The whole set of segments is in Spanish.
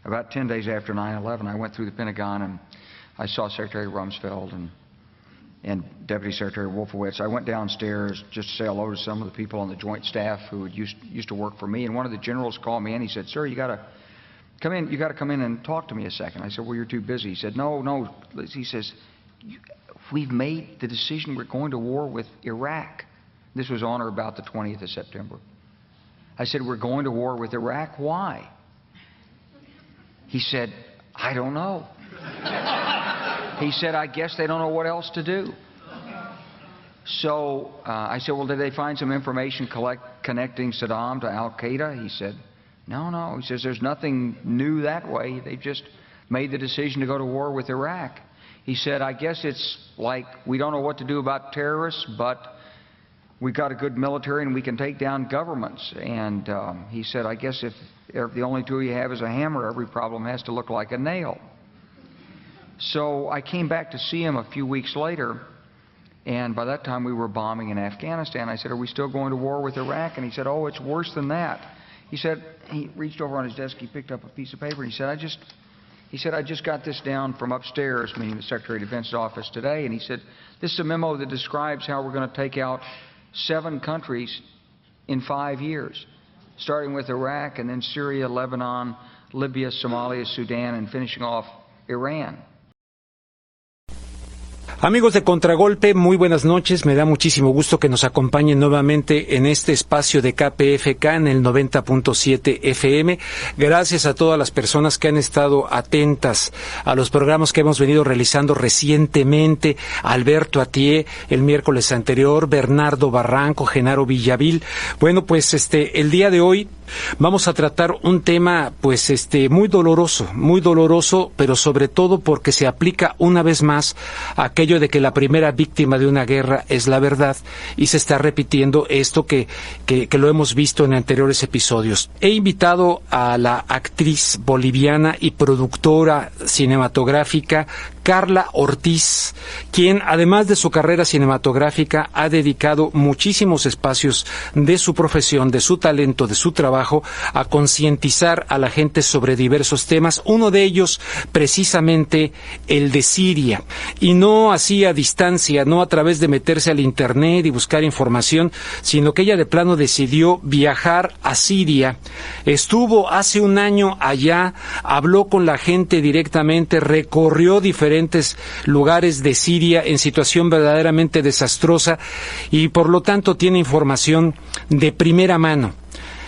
about 10 days after 9/11, I went through the Pentagon and I saw Secretary Rumsfeld and Deputy Secretary Wolfowitz. I went downstairs just to say hello to some of the people on the Joint Staff who used to work for me, and one of the generals called me in. He said, "Sir, you got to come in and talk to me a second." I said, "Well, you're too busy." He said, No. He says, "We've made the decision. We're going to war with Iraq." This was on or about the 20th of September. I said, "We're going to war with Iraq. Why?" He said, "I don't know." He said, "I guess they don't know what else to do." So I said, "Well, did they find some information connecting Saddam to Al-Qaeda?" He said, No. He says, "There's nothing new that way. They've just made the decision to go to war with Iraq." He said, "I guess it's like we don't know what to do about terrorists, but we've got a good military and we can take down governments." And he said, "I guess if the only tool you have is a hammer, every problem has to look like a nail." So I came back to see him a few weeks later, and by that time we were bombing in Afghanistan. I said, "Are we still going to war with Iraq?" And he said, "Oh, it's worse than that." He said, he reached over on his desk, he picked up a piece of paper, and he said, I just got this down from upstairs," meaning the Secretary of Defense's office today, and he said, "This is a memo that describes how we're going to take out 7 countries in 5 years, starting with Iraq and then Syria, Lebanon, Libya, Somalia, Sudan, and finishing off Iran." Amigos de Contragolpe, muy buenas noches. Me da muchísimo gusto que nos acompañen nuevamente en este espacio de KPFK en el 90.7 FM. Gracias a todas las personas que han estado atentas a los programas que hemos venido realizando recientemente. Alberto Atié el miércoles anterior, Bernardo Barranco, Genaro Villavil. Bueno, pues el día de hoy vamos a tratar un tema muy doloroso, pero sobre todo porque se aplica una vez más aquello de que la primera víctima de una guerra es la verdad, y se está repitiendo esto que lo hemos visto en anteriores episodios. He invitado a la actriz boliviana y productora cinematográfica Carla Ortiz, quien además de su carrera cinematográfica ha dedicado muchísimos espacios de su profesión, de su talento, de su trabajo a concientizar a la gente sobre diversos temas, uno de ellos precisamente el de Siria, y no así a distancia, no a través de meterse al internet y buscar información, sino que ella de plano decidió viajar a Siria. Estuvo hace un año allá, habló con la gente directamente, recorrió diferentes lugares de Siria en situación verdaderamente desastrosa, y por lo tanto tiene información de primera mano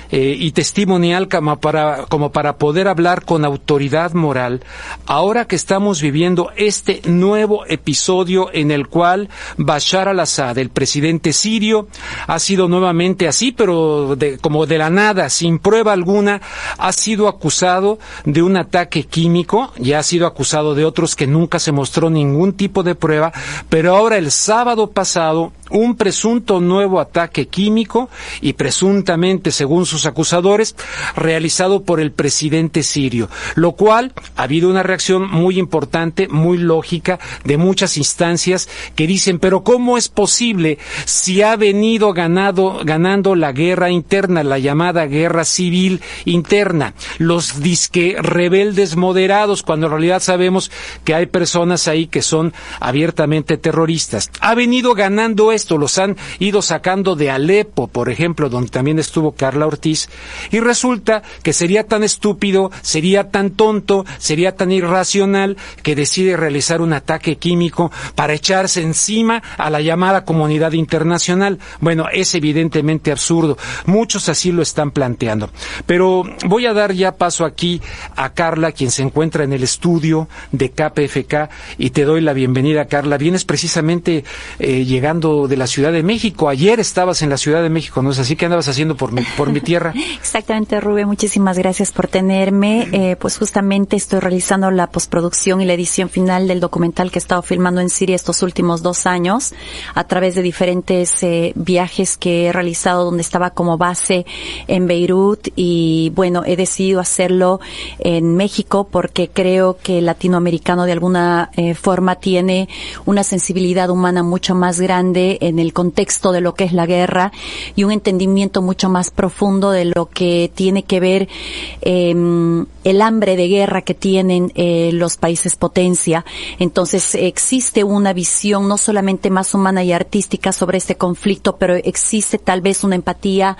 y testimonial como para poder hablar con autoridad moral, ahora que estamos viviendo este nuevo episodio en el cual Bashar al-Assad, el presidente sirio, ha sido nuevamente así, pero como de la nada, sin prueba alguna, ha sido acusado de un ataque químico, ya ha sido acusado de otros que nunca se mostró ningún tipo de prueba, pero ahora el sábado pasado, un presunto nuevo ataque químico, y presuntamente, según sus acusadores, realizado por el presidente sirio, lo cual ha habido una reacción muy importante, muy lógica, de muchas instancias que dicen, pero ¿cómo es posible si ha venido ganando la guerra interna, la llamada guerra civil interna, los disque rebeldes moderados, cuando en realidad sabemos que hay personas ahí que son abiertamente terroristas? Ha venido ganando esto, los han ido sacando de Alepo, por ejemplo, donde también estuvo Carla Ortiz, y resulta que sería tan estúpido, sería tan tonto, sería tan irracional que decide realizar un ataque químico para echarse encima a la llamada comunidad internacional. Bueno, es evidentemente absurdo. Muchos así lo están planteando. Pero voy a dar ya paso aquí a Carla, quien se encuentra en el estudio de KPFK, y te doy la bienvenida, Carla. Vienes precisamente llegando de la Ciudad de México. Ayer estabas en la Ciudad de México, ¿no es así? ¿Qué andabas haciendo por mi tierra? Exactamente, Rubén, muchísimas gracias por tenerme. Pues justamente estoy realizando la postproducción y la edición final del documental que he estado filmando en Siria estos últimos 2 años, a través de diferentes viajes que he realizado, donde estaba como base en Beirut, y bueno, he decidido hacerlo en México porque creo que el latinoamericano de alguna forma tiene una sensibilidad humana mucho más grande en el contexto de lo que es la guerra y un entendimiento mucho más profundo de lo que tiene que ver el hambre de guerra que tienen los países potencia. Entonces existe una visión no solamente más humana y artística sobre este conflicto, pero existe tal vez una empatía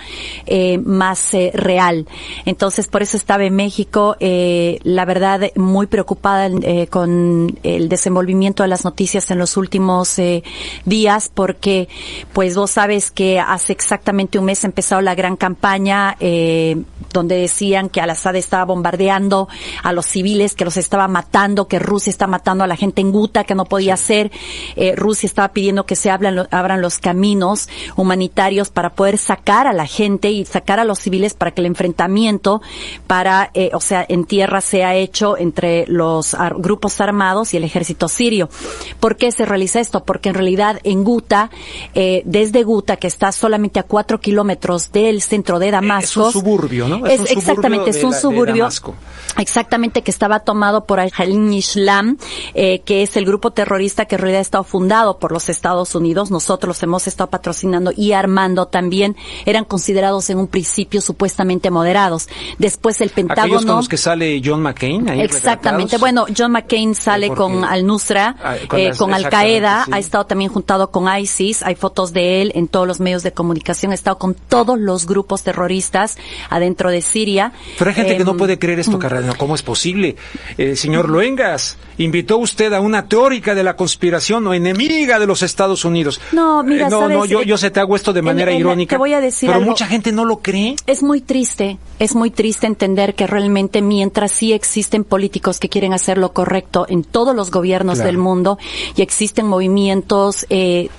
más real. Entonces por eso estaba en México, la verdad muy preocupada con el desenvolvimiento de las noticias en los últimos días, porque pues vos sabes que hace exactamente un mes empezó la gran campaña donde decían que Al-Assad estaba bombardeando a los civiles, que los estaba matando, que Rusia está matando a la gente en Guta, que no podía ser. Rusia estaba pidiendo que se abran los caminos humanitarios para poder sacar a la gente y sacar a los civiles para que el enfrentamiento en tierra sea hecho entre los grupos armados y el ejército sirio. ¿Por qué se realiza esto? Porque en realidad en Guta, desde Guta, que está solamente a 4 kilómetros del centro de Damasco. Es un suburbio, ¿no? Exactamente, es un suburbio. Exactamente, que estaba tomado por Al-Islam, que es el grupo terrorista que en realidad ha estado fundado por los Estados Unidos. Nosotros los hemos estado patrocinando y armando también. Eran considerados en un principio supuestamente moderados. Después el Pentágono. Aquellos con los que sale John McCain. Ahí exactamente. retratados. Bueno, John McCain sale con Al-Nusra, con Al-Qaeda, sí. Ha estado también juntado con ISIS. Hay fotos de él en todos los medios de comunicación. Ha estado con todos los grupos terroristas adentro de Siria. Pero hay gente que no puede creer esto, Carrera. ¿Cómo es posible? Señor Luengas, invitó usted a una teórica de la conspiración o enemiga de los Estados Unidos. No, mira, ¿sabes? Yo se te hago esto de manera irónica. Te voy a decir pero algo. Mucha gente no lo cree. Es muy triste entender que realmente mientras sí existen políticos que quieren hacer lo correcto en todos los gobiernos del mundo y existen movimientos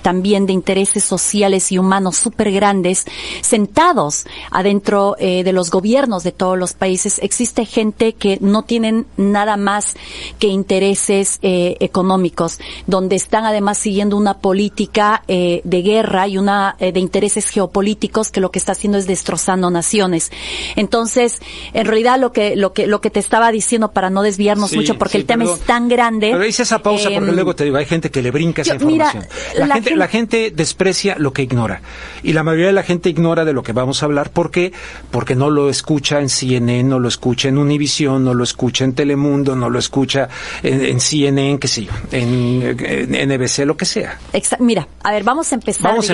también de intereses sociales y humanos súper grandes sentados adentro de los gobiernos de todos los países, existe gente que no tienen nada más que intereses económicos, donde están además siguiendo una política de guerra y una de intereses geopolíticos que lo que está haciendo es destrozando naciones. Entonces, en realidad lo que te estaba diciendo para no desviarnos mucho, porque el tema es tan grande. Pero hice esa pausa porque luego te digo, hay gente que le brinca esa información. Mira, la gente desprecia lo que ignora. Y la mayoría de la gente ignora de lo que vamos a hablar. ¿Por qué? Porque no lo escucha en CNN, no lo escucha en Univisión, no lo escucha en Telemundo, no lo escucha en CNN, qué sé yo, en NBC, lo que sea. Mira, a ver, vamos a empezar por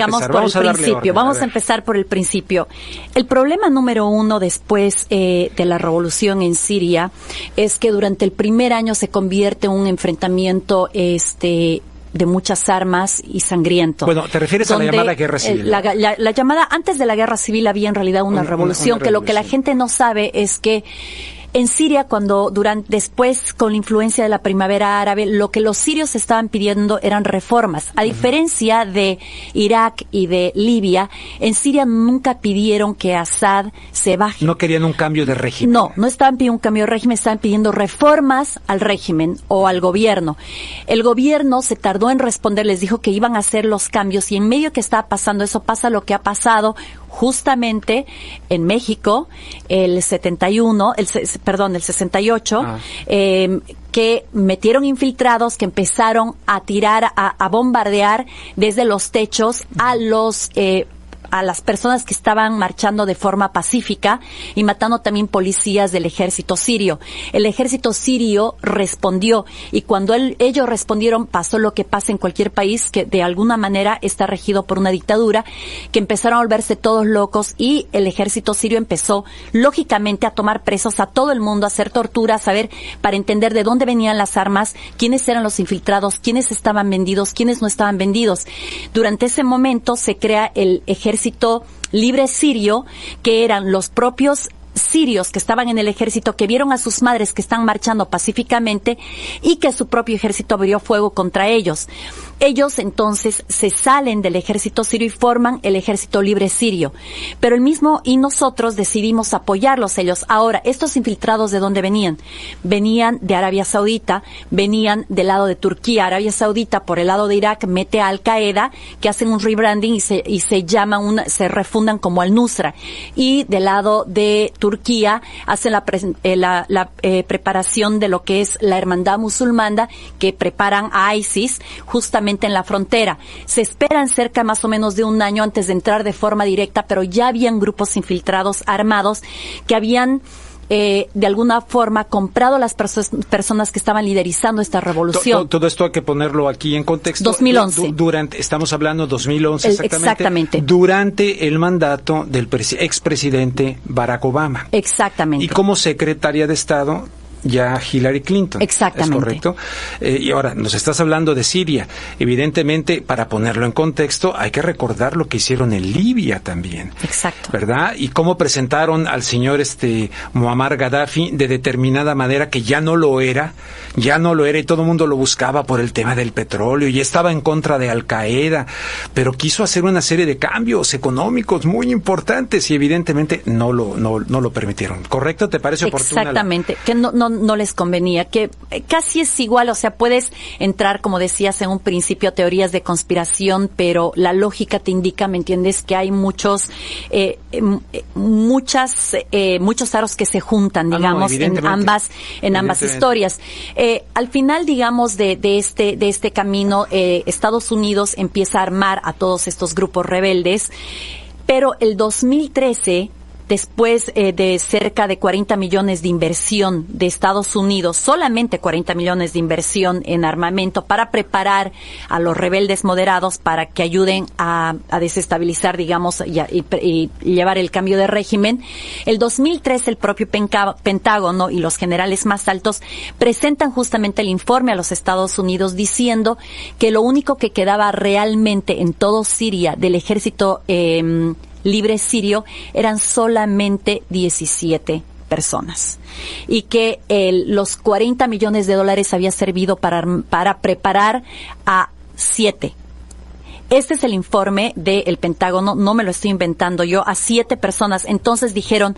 el principio. Vamos a empezar por el principio. El problema número uno después de la revolución en Siria es que durante el primer año se convierte en un enfrentamiento de muchas armas y sangriento. Bueno, ¿te refieres a la llamada guerra civil? La llamada, antes de la guerra civil había en realidad una revolución, que lo que la gente no sabe es que en Siria, después, con la influencia de la primavera árabe, lo que los sirios estaban pidiendo eran reformas. A diferencia de Irak y de Libia, en Siria nunca pidieron que Assad se baje. No querían un cambio de régimen. No estaban pidiendo un cambio de régimen, estaban pidiendo reformas al régimen o al gobierno. El gobierno se tardó en responder, les dijo que iban a hacer los cambios, y en medio que estaba pasando eso, pasa lo que ha pasado justamente en México, el 68, que metieron infiltrados que empezaron a tirar, a bombardear desde los techos a las personas que estaban marchando de forma pacífica y matando también policías del ejército sirio. El ejército sirio respondió, y cuando ellos respondieron pasó lo que pasa en cualquier país que de alguna manera está regido por una dictadura, que empezaron a volverse todos locos, y el ejército sirio empezó lógicamente a tomar presos a todo el mundo, a hacer torturas, para entender de dónde venían las armas, quiénes eran los infiltrados, quiénes estaban vendidos, quiénes no estaban vendidos. Durante ese momento se crea el Ejército Libre Sirio, que eran los propios sirios que estaban en el ejército, que vieron a sus madres que están marchando pacíficamente y que su propio ejército abrió fuego contra ellos. Ellos entonces se salen del ejército sirio y forman el Ejército Libre Sirio. Pero y nosotros decidimos apoyarlos ellos. Ahora, estos infiltrados, ¿de dónde venían? Venían de Arabia Saudita, venían del lado de Turquía. Arabia Saudita, por el lado de Irak, mete a Al-Qaeda, que hacen un rebranding y se refundan como Al-Nusra. Y del lado de Turquía, hacen la preparación de lo que es la hermandad musulmana, que preparan a ISIS justamente en la frontera. Se esperan cerca más o menos de un año antes de entrar de forma directa, pero ya habían grupos infiltrados armados que habían de alguna forma comprado las personas que estaban liderizando esta revolución. Todo esto hay que ponerlo aquí en contexto. 2011. Estamos hablando 2011 exactamente. Durante el mandato del expresidente Barack Obama. Exactamente. Y como secretaria de Estado, ya Hillary Clinton. Exactamente. ¿Es correcto? Y ahora, nos estás hablando de Siria. Evidentemente, para ponerlo en contexto, hay que recordar lo que hicieron en Libia también. Exacto. ¿Verdad? Y cómo presentaron al señor Muammar Gaddafi de determinada manera que ya no lo era, y todo el mundo lo buscaba por el tema del petróleo, y estaba en contra de Al Qaeda, pero quiso hacer una serie de cambios económicos muy importantes y evidentemente no lo permitieron. ¿Correcto? ¿Te parece oportuno? Exactamente. Que no les convenía, que casi es igual, o sea, puedes entrar, como decías en un principio, a teorías de conspiración, pero la lógica te indica, ¿me entiendes?, que hay muchos aros que se juntan, digamos, en ambas historias. Al final, digamos, de este camino, Estados Unidos empieza a armar a todos estos grupos rebeldes, pero el 2013, después de cerca de 40 millones de inversión de Estados Unidos, solamente 40 millones de inversión en armamento para preparar a los rebeldes moderados para que ayuden a desestabilizar, digamos, y llevar el cambio de régimen. El 2003 el propio Pentágono y los generales más altos presentan justamente el informe a los Estados Unidos diciendo que lo único que quedaba realmente en todo Siria del ejército libre sirio eran solamente 17 personas y que los 40 millones de dólares había servido para preparar a 7. Este es el informe del Pentágono, no me lo estoy inventando yo, a 7 personas. Entonces dijeron,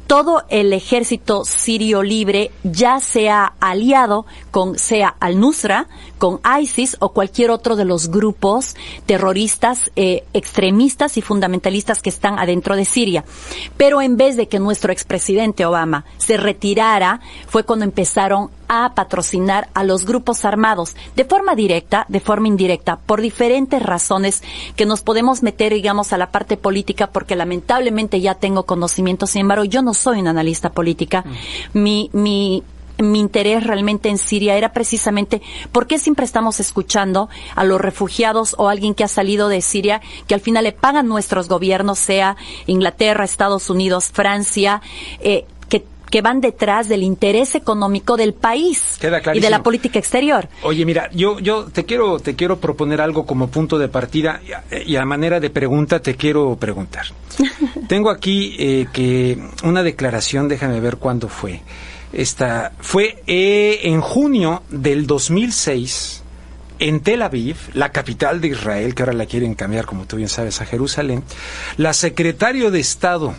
todo el ejército sirio libre ya se ha aliado con, sea al-Nusra, con ISIS o cualquier otro de los grupos terroristas, extremistas y fundamentalistas que están adentro de Siria. Pero en vez de que nuestro expresidente Obama se retirara, fue cuando empezaron a patrocinar a los grupos armados de forma directa, de forma indirecta, por diferentes razones que nos podemos meter, digamos, a la parte política, porque lamentablemente ya tengo conocimiento. Sin embargo, yo no soy una analista política. Mi interés realmente en Siria era precisamente por qué siempre estamos escuchando a los refugiados o alguien que ha salido de Siria, que al final le pagan nuestros gobiernos, sea Inglaterra, Estados Unidos, Francia, que van detrás del interés económico del país y de la política exterior. Oye, mira, yo te quiero proponer algo como punto de partida y a manera de pregunta te quiero preguntar. Tengo aquí que una declaración, déjame ver cuándo fue. Fue en junio del 2006 en Tel Aviv, la capital de Israel, que ahora la quieren cambiar, como tú bien sabes, a Jerusalén. La secretaria de Estado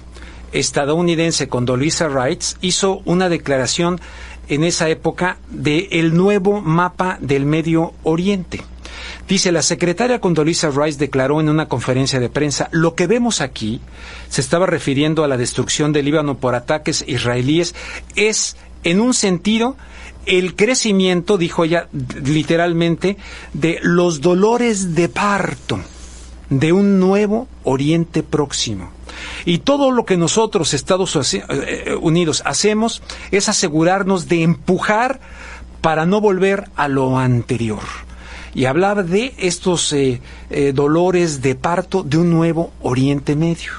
estadounidense Condoleezza Rice hizo una declaración en esa época de el nuevo mapa del Medio Oriente. Dice, la secretaria Condoleezza Rice declaró en una conferencia de prensa, lo que vemos aquí, se estaba refiriendo a la destrucción del Líbano por ataques israelíes, es, en un sentido, el crecimiento, dijo ella literalmente, de los dolores de parto de un nuevo Oriente Próximo. Y todo lo que nosotros, Estados Unidos, hacemos es asegurarnos de empujar para no volver a lo anterior. Y hablaba de estos dolores de parto de un nuevo Oriente Medio.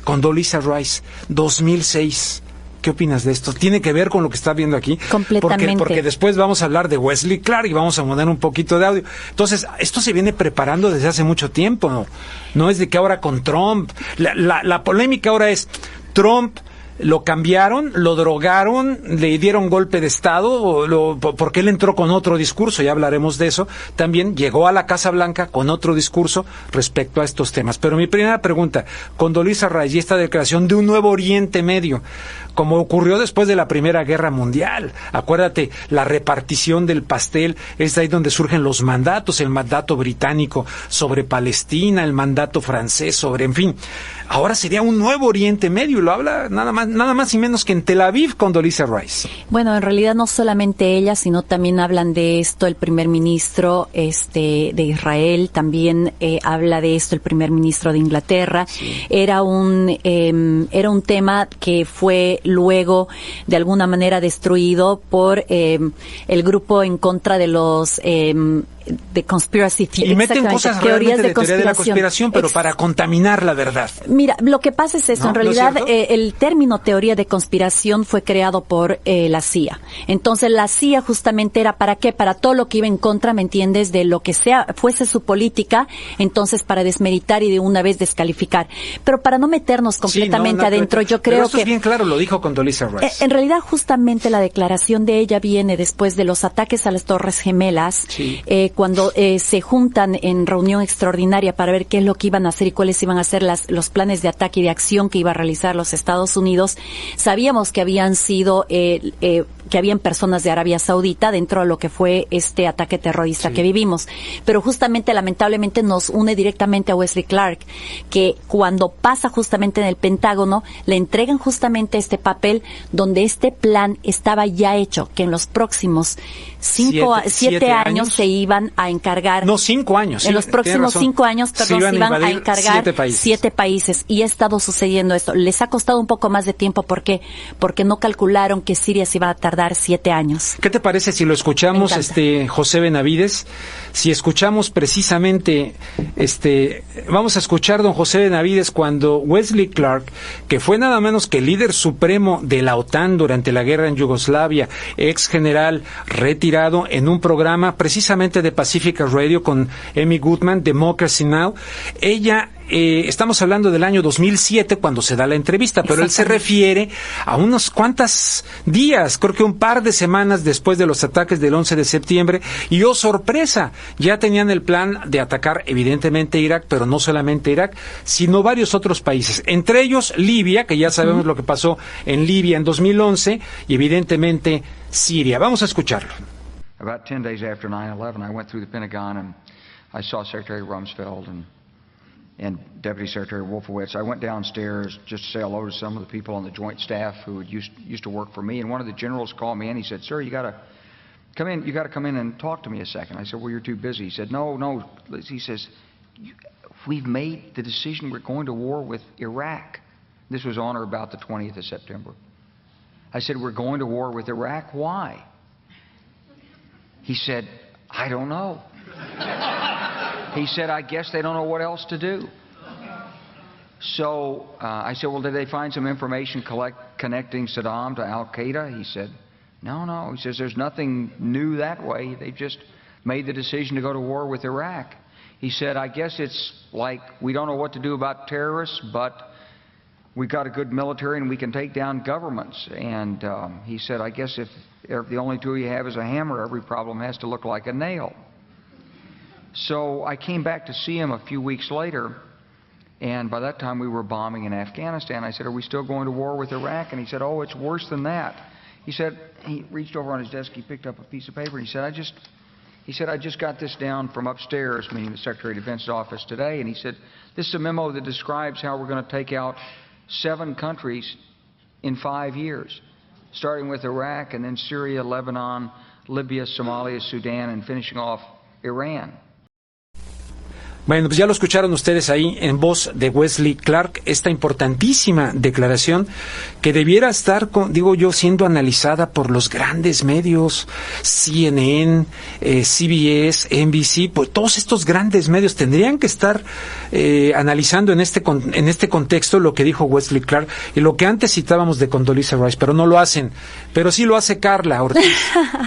Condoleezza Rice, 2006. ¿Qué opinas de esto? ¿Tiene que ver con lo que está viendo aquí? Completamente. Porque después vamos a hablar de Wesley Clark y vamos a poner un poquito de audio. Entonces, esto se viene preparando desde hace mucho tiempo. No es de que ahora con Trump. La polémica ahora es, Trump lo cambiaron, lo drogaron, le dieron golpe de Estado, porque él entró con otro discurso, ya hablaremos de eso. También llegó a la Casa Blanca con otro discurso respecto a estos temas. Pero mi primera pregunta, Condoleezza Rice y esta declaración de un nuevo Oriente Medio, como ocurrió después de la Primera Guerra Mundial. Acuérdate, la repartición del pastel, es ahí donde surgen los mandatos, el mandato británico sobre Palestina, el mandato francés sobre, en fin. ahora sería un nuevo Oriente Medio. Lo habla nada más y menos que en Tel Aviv, Condoleezza Rice. Bueno, en realidad no solamente ella, sino también hablan de esto el primer ministro de Israel, también habla de esto el primer ministro de Inglaterra. Sí. Era un tema que fue luego de alguna manera destruido por el grupo en contra de los de conspiracy theories. Y meten cosas teorías de teoría de la conspiración, pero para contaminar la verdad. Mira, lo que pasa es eso. ¿No? En realidad, el término teoría de conspiración fue creado por la CIA. Entonces, la CIA justamente era ¿para qué? Para todo lo que iba en contra, ¿me entiendes? De lo que fuese su política, entonces para desmeritar y de una vez descalificar. Pero para no meternos completamente adentro, yo creo esto que... es bien claro, lo dijo Condoleezza Rice. En realidad, justamente la declaración de ella viene después de los ataques a las Torres Gemelas, sí. Cuando se juntan en reunión extraordinaria para ver qué es lo que iban a hacer y cuáles iban a ser los planes de ataque y de acción que iba a realizar los Estados Unidos, sabíamos que habían sido, que habían personas de Arabia Saudita dentro de lo que fue este ataque terrorista que vivimos. Pero justamente, lamentablemente, nos une directamente a Wesley Clark, que cuando pasa justamente en el Pentágono, le entregan justamente este papel donde este plan estaba ya hecho, que en los próximos 7 años se iban a encargar. No, 5 años. En los próximos 5 años, perdón, se iban a encargar 7 países. Y ha estado sucediendo esto. Les ha costado un poco más de tiempo. ¿Por qué? Porque no calcularon que Siria se iba a tardar 7 años. ¿Qué te parece si lo escuchamos, José Benavides? Si escuchamos precisamente, vamos a escuchar, don José Benavides, cuando Wesley Clark, que fue nada menos que el líder supremo de la OTAN durante la guerra en Yugoslavia, ex general retirado, en un programa precisamente de Pacifica Radio con Amy Goodman, Democracy Now!, ella... estamos hablando del año 2007 cuando se da la entrevista, pero él se refiere a unos cuantos días, creo que un par de semanas después de los ataques del 11 de septiembre, y oh sorpresa, ya tenían el plan de atacar evidentemente Irak, pero no solamente Irak, sino varios otros países, entre ellos Libia, que ya sabemos lo que pasó en Libia en 2011, y evidentemente Siria. Vamos a escucharlo. About 10 days after 9/11, I went through the Pentagon and I saw Secretary Rumsfeld and Deputy Secretary Wolfowitz. I went downstairs just to say hello to some of the people on the joint staff who had used to work for me, and one of the generals called me in. He said, "Sir, you got to come in. You got to come in and talk to me a second." I said, "Well, you're too busy." He said, "No." He says, "We've made the decision. We're going to war with Iraq." This was on or about the 20th of September. I said, "We're going to war with Iraq. Why?" He said, "I don't know." He said, "I guess they don't know what else to do." So I said, "Well, did they find some information connecting Saddam to Al-Qaeda?" He said, No. He says, "There's nothing new that way. They just made the decision to go to war with Iraq." He said, "I guess it's like we don't know what to do about terrorists, but we've got a good military and we can take down governments." And he said, "I guess if the only tool you have is a hammer, every problem has to look like a nail." So I came back to see him a few weeks later, and by that time we were bombing in Afghanistan. I said, "Are we still going to war with Iraq?" And he said, "Oh, it's worse than that." He said, he reached over on his desk, he picked up a piece of paper, and he said, I just got this down from upstairs, meaning the Secretary of Defense's office today, and he said, "This is a memo that describes how we're going to take out 7 countries in 5 years, starting with Iraq and then Syria, Lebanon, Libya, Somalia, Sudan, and finishing off Iran." Bueno, pues ya lo escucharon ustedes ahí en voz de Wesley Clark, esta importantísima declaración que debiera estar, digo yo, siendo analizada por los grandes medios, CNN, CBS, NBC, pues todos estos grandes medios tendrían que estar analizando en este contexto lo que dijo Wesley Clark y lo que antes citábamos de Condoleezza Rice, pero no lo hacen. Pero sí lo hace Carla Ortiz,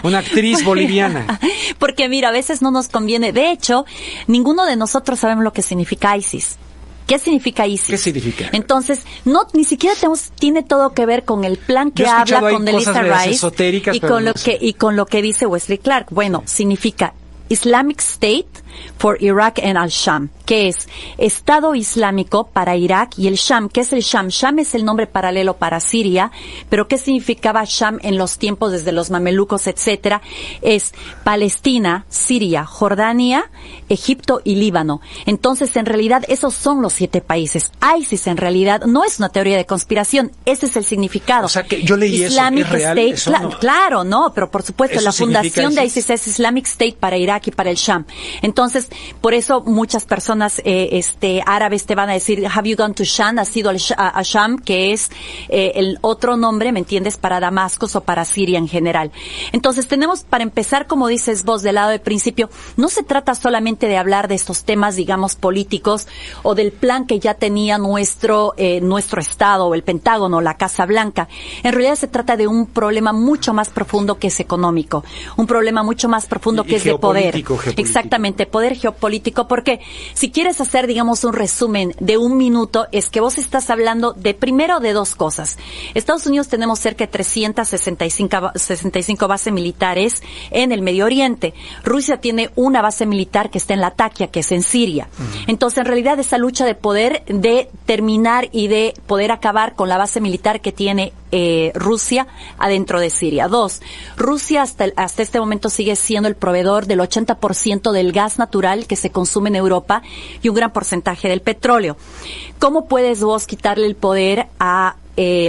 una actriz boliviana. Porque mira, a veces no nos conviene. De hecho, ninguno de nosotros sabemos lo que significa ISIS. ¿Qué significa ISIS? ¿Qué significa? Entonces, ni siquiera tiene todo que ver con el plan que habla Condoleezza Rice y con lo que dice Wesley Clark. Bueno, significa Islamic State for Iraq and al-Sham, que es Estado Islámico para Irak, y el Sham, ¿qué es el Sham? Sham es el nombre paralelo para Siria, pero ¿qué significaba Sham en los tiempos desde los mamelucos, etcétera? Es Palestina, Siria, Jordania, Egipto y Líbano. Entonces, en realidad, esos son los 7 países. ISIS, en realidad, no es una teoría de conspiración. Ese es el significado. O sea, que yo leí Islamic eso. ¿Es real? State, ¿Eso no? Claro, no, pero por supuesto, ¿Eso la fundación de ISIS? ISIS es Islamic State para Irak y para el Sham. Entonces, por eso muchas personas árabes te van a decir, have you gone to Sham? ¿Has ido a Sham? Que es el otro nombre, ¿me entiendes?, para Damasco o para Siria en general. Entonces, tenemos, para empezar, como dices vos, del lado del principio, no se trata solamente de hablar de estos temas, digamos, políticos o del plan que ya tenía nuestro Estado, o el Pentágono, la Casa Blanca. En realidad se trata de un problema mucho más profundo que es económico, un problema mucho más profundo que es de poder. Geopolítico. Exactamente, poder geopolítico, porque si quieres hacer, digamos, un resumen de un minuto, es que vos estás hablando primero de 2 cosas. Estados Unidos tenemos cerca de 365 bases militares en el Medio Oriente. Rusia tiene una base militar que está en Latakia, que es en Siria. Entonces, en realidad, esa lucha de poder, de terminar y de poder acabar con la base militar que tiene Rusia adentro de Siria. 2, Rusia hasta este momento sigue siendo el proveedor del 80% del gas natural que se consume en Europa y un gran porcentaje del petróleo. ¿Cómo puedes vos quitarle el poder a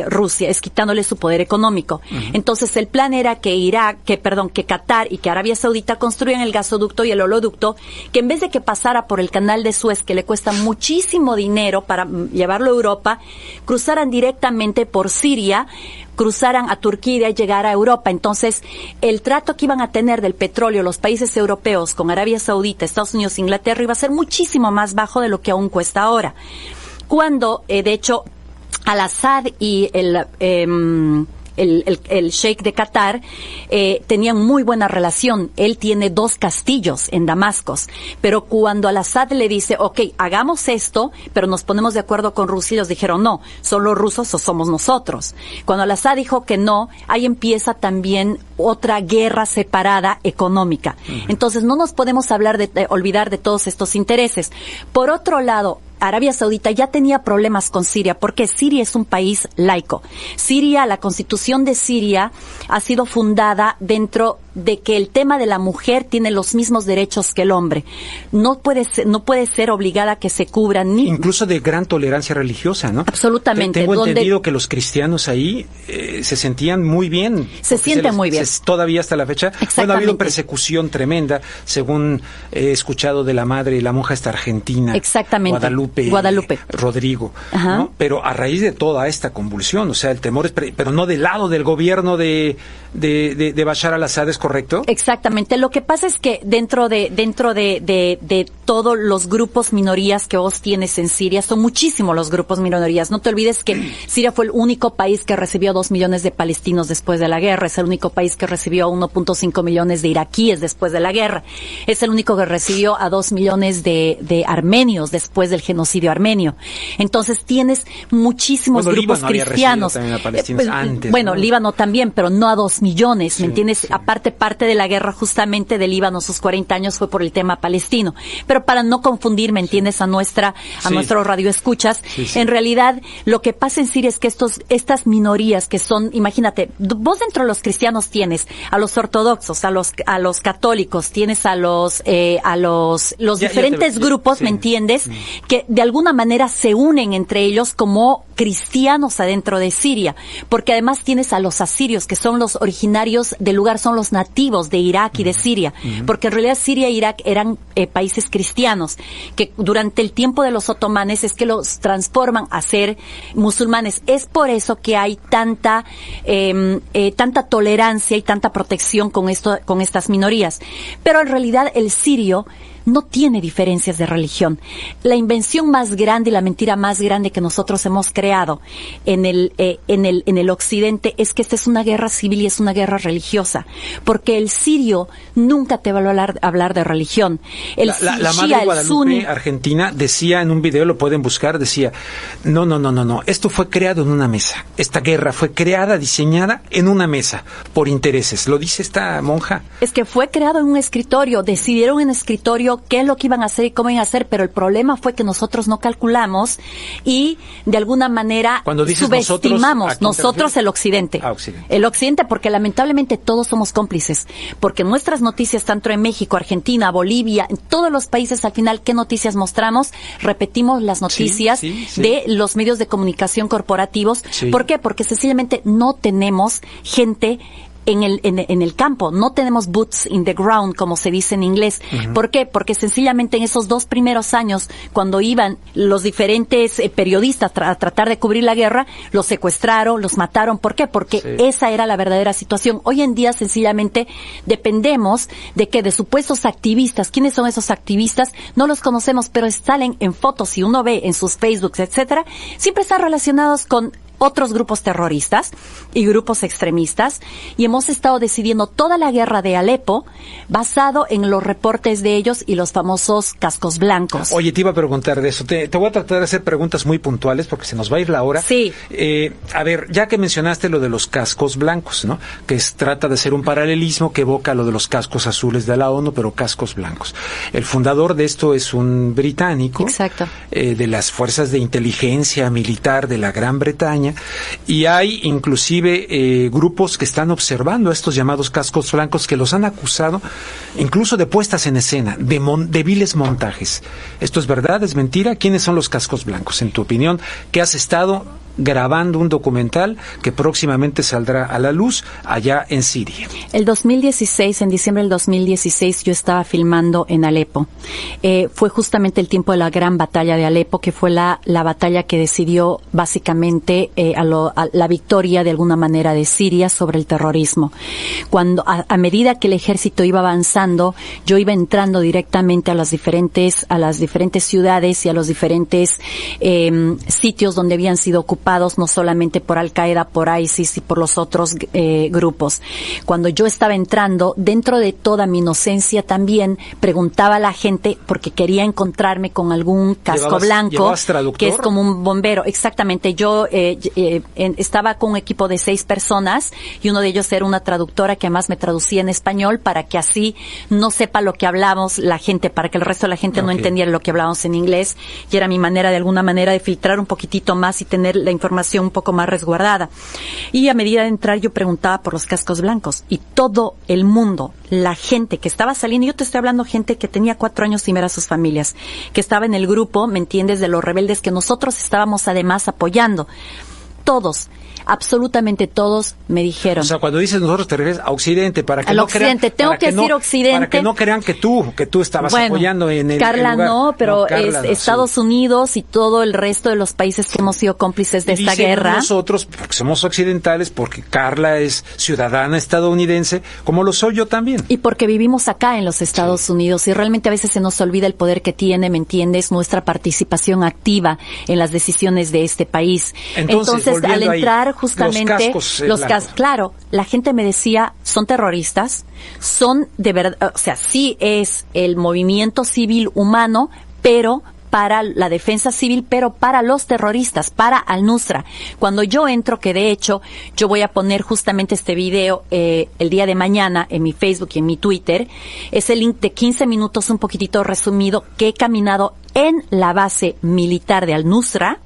Rusia? Es quitándole su poder económico. Entonces, el plan era que Qatar y que Arabia Saudita construyan el gasoducto y el oleoducto, que en vez de que pasara por el canal de Suez, que le cuesta muchísimo dinero para llevarlo a Europa, cruzaran directamente por Siria, cruzaran a Turquía y llegar a Europa. Entonces, el trato que iban a tener del petróleo los países europeos con Arabia Saudita, Estados Unidos, Inglaterra, iba a ser muchísimo más bajo de lo que aún cuesta ahora. Cuando, de hecho, Al-Assad y el sheikh de Qatar tenían muy buena relación. Él tiene 2 castillos en Damasco, pero cuando Al-Assad le dice, hagamos esto, pero nos ponemos de acuerdo con Rusia, ellos dijeron, no, ¿son los rusos o somos nosotros? Cuando Al-Assad dijo que no, ahí empieza también otra guerra separada económica. Entonces, no nos podemos olvidar de todos estos intereses. Por otro lado, Arabia Saudita ya tenía problemas con Siria, porque Siria es un país laico. Siria, la constitución de Siria ha sido fundada dentro de que el tema de la mujer tiene los mismos derechos que el hombre. No puede ser obligada a que se cubran ni... Incluso de gran tolerancia religiosa, ¿no? Absolutamente. Tengo entendido que los cristianos ahí se sentían muy bien. Se sienten muy bien. Todavía hasta la fecha. Bueno, ha habido persecución tremenda, según he escuchado de la madre, la monja esta argentina. Exactamente. Guadalupe. Rodrigo. ¿No? Pero a raíz de toda esta convulsión, o sea, el temor es, pero no del lado del gobierno de Bashar al-Assad, ¿es correcto? Exactamente. Lo que pasa es que dentro de todos los grupos minorías que vos tienes en Siria, son muchísimos los grupos minorías. No te olvides que Siria fue el único país que recibió 2 millones de palestinos después de la guerra. Es el único país que recibió a 1.5 millones de iraquíes después de la guerra. Es el único que recibió a 2 millones de armenios después del genocidio armenio. Entonces tienes muchísimos grupos cristianos. Bueno, Líbano también, pero no a 2 millones, ¿me entiendes? Aparte, parte de la guerra justamente de Líbano, sus 40 años fue por el tema palestino. Pero para no confundir, ¿me entiendes? A nuestros radioescuchas, en realidad, lo que pasa en Siria es que estas minorías que son, imagínate, vos dentro de los cristianos tienes a los ortodoxos, a los católicos, tienes a los diferentes grupos, ¿me entiendes? Que de alguna manera se unen entre ellos como cristianos adentro de Siria, porque además tienes a los asirios, que son los originarios del lugar, son los nativos de Irak y de Siria, porque en realidad Siria e Irak eran países cristianos, que durante el tiempo de los otomanes es que los transforman a ser musulmanes. Es por eso que hay tanta tolerancia y tanta protección con estas minorías. Pero en realidad el sirio no tiene diferencias de religión. La invención más grande y la mentira más grande que nosotros hemos creado en el occidente es que esta es una guerra civil y es una guerra religiosa, porque el sirio nunca te va a hablar de religión. La madre Guadalupe argentina decía en un video, lo pueden buscar, decía, no, esto fue creado en una mesa. Esta guerra fue creada, diseñada en una mesa por intereses. ¿Lo dice esta monja? Es que fue creado en un escritorio, decidieron en escritorio estableció qué es lo que iban a hacer y cómo iban a hacer, pero el problema fue que nosotros no calculamos y de alguna manera Cuando dices subestimamos nosotros, el occidente. Occidente. El occidente, porque lamentablemente todos somos cómplices, porque nuestras noticias, tanto en México, Argentina, Bolivia, en todos los países, al final, ¿qué noticias mostramos? Repetimos las noticias sí. de los medios de comunicación corporativos. Sí. ¿Por qué? Porque sencillamente no tenemos gente en el campo, no tenemos boots in the ground, como se dice en inglés. Uh-huh. ¿Por qué? Porque sencillamente en esos 2 primeros años, cuando iban los diferentes periodistas a tratar de cubrir la guerra, los secuestraron, los mataron. ¿Por qué? Porque esa era la verdadera situación. Hoy en día, sencillamente, dependemos de supuestos activistas. ¿Quiénes son esos activistas? No los conocemos, pero salen en fotos, si uno ve en sus Facebooks, etcétera, siempre están relacionados con otros grupos terroristas y grupos extremistas, y hemos estado decidiendo toda la guerra de Alepo basado en los reportes de ellos y los famosos cascos blancos. Oye, te iba a preguntar de eso. Te voy a tratar de hacer preguntas muy puntuales porque se nos va a ir la hora. Sí. A ver, ya que mencionaste lo de los cascos blancos, ¿no? Que trata de ser un paralelismo que evoca lo de los cascos azules de la ONU, pero cascos blancos. El fundador de esto es un británico. Exacto. De las fuerzas de inteligencia militar de la Gran Bretaña. Y hay inclusive grupos que están observando a estos llamados cascos blancos, que los han acusado incluso de puestas en escena, de viles montajes. ¿Esto es verdad? ¿Es mentira? ¿Quiénes son los cascos blancos, en tu opinión? ¿Que has estado grabando un documental que próximamente saldrá a la luz allá en Siria? El 2016, en diciembre del 2016, yo estaba filmando en Alepo. Fue justamente el tiempo de la gran batalla de Alepo, que fue la batalla que decidió básicamente a la victoria de alguna manera de Siria sobre el terrorismo. Cuando a medida que el ejército iba avanzando, yo iba entrando directamente a las diferentes ciudades y a los diferentes sitios donde habían sido ocupados, no solamente por Al-Qaeda, por ISIS y por los otros grupos. Cuando yo estaba entrando, dentro de toda mi inocencia también preguntaba a la gente, porque quería encontrarme con algún casco blanco, que es como un bombero. Exactamente. Yo estaba con un equipo de 6 personas y uno de ellos era una traductora que además me traducía en español para que así no sepa lo que hablamos la gente, para que el resto de la gente no entendiera lo que hablábamos en inglés, y era mi manera de alguna manera de filtrar un poquitito más y tener la información un poco más resguardada. Y a medida de entrar yo preguntaba por los cascos blancos, y todo el mundo, la gente que estaba saliendo, yo te estoy hablando gente que tenía 4 años sin ver a sus familias, que estaba en el grupo, ¿me entiendes?, de los rebeldes que nosotros estábamos además apoyando. Todos, absolutamente todos me dijeron. O sea, cuando dices nosotros te refieres a Occidente, para que al no Occidente, crean, tengo que decir Occidente. Para que no crean que tú estabas apoyando en el Carla lugar. no, pero Carla, es Estados Unidos y todo el resto de los países que hemos sido cómplices de esta guerra. Nosotros, porque somos occidentales, porque Carla es ciudadana estadounidense, como lo soy yo también. Y porque vivimos acá en los Estados Unidos, y realmente a veces se nos olvida el poder que tiene, ¿me entiendes?, nuestra participación activa en las decisiones de este país. Entonces al entrar justamente claro, la gente me decía, son terroristas, son de verdad, o sea, sí es el movimiento civil humano, pero para la defensa civil, pero para los terroristas, para Al-Nusra. Cuando yo entro, que de hecho yo voy a poner justamente este video el día de mañana en mi Facebook y en mi Twitter, es el link de 15 minutos, un poquitito resumido, que he caminado en la base militar de Al-Nusra,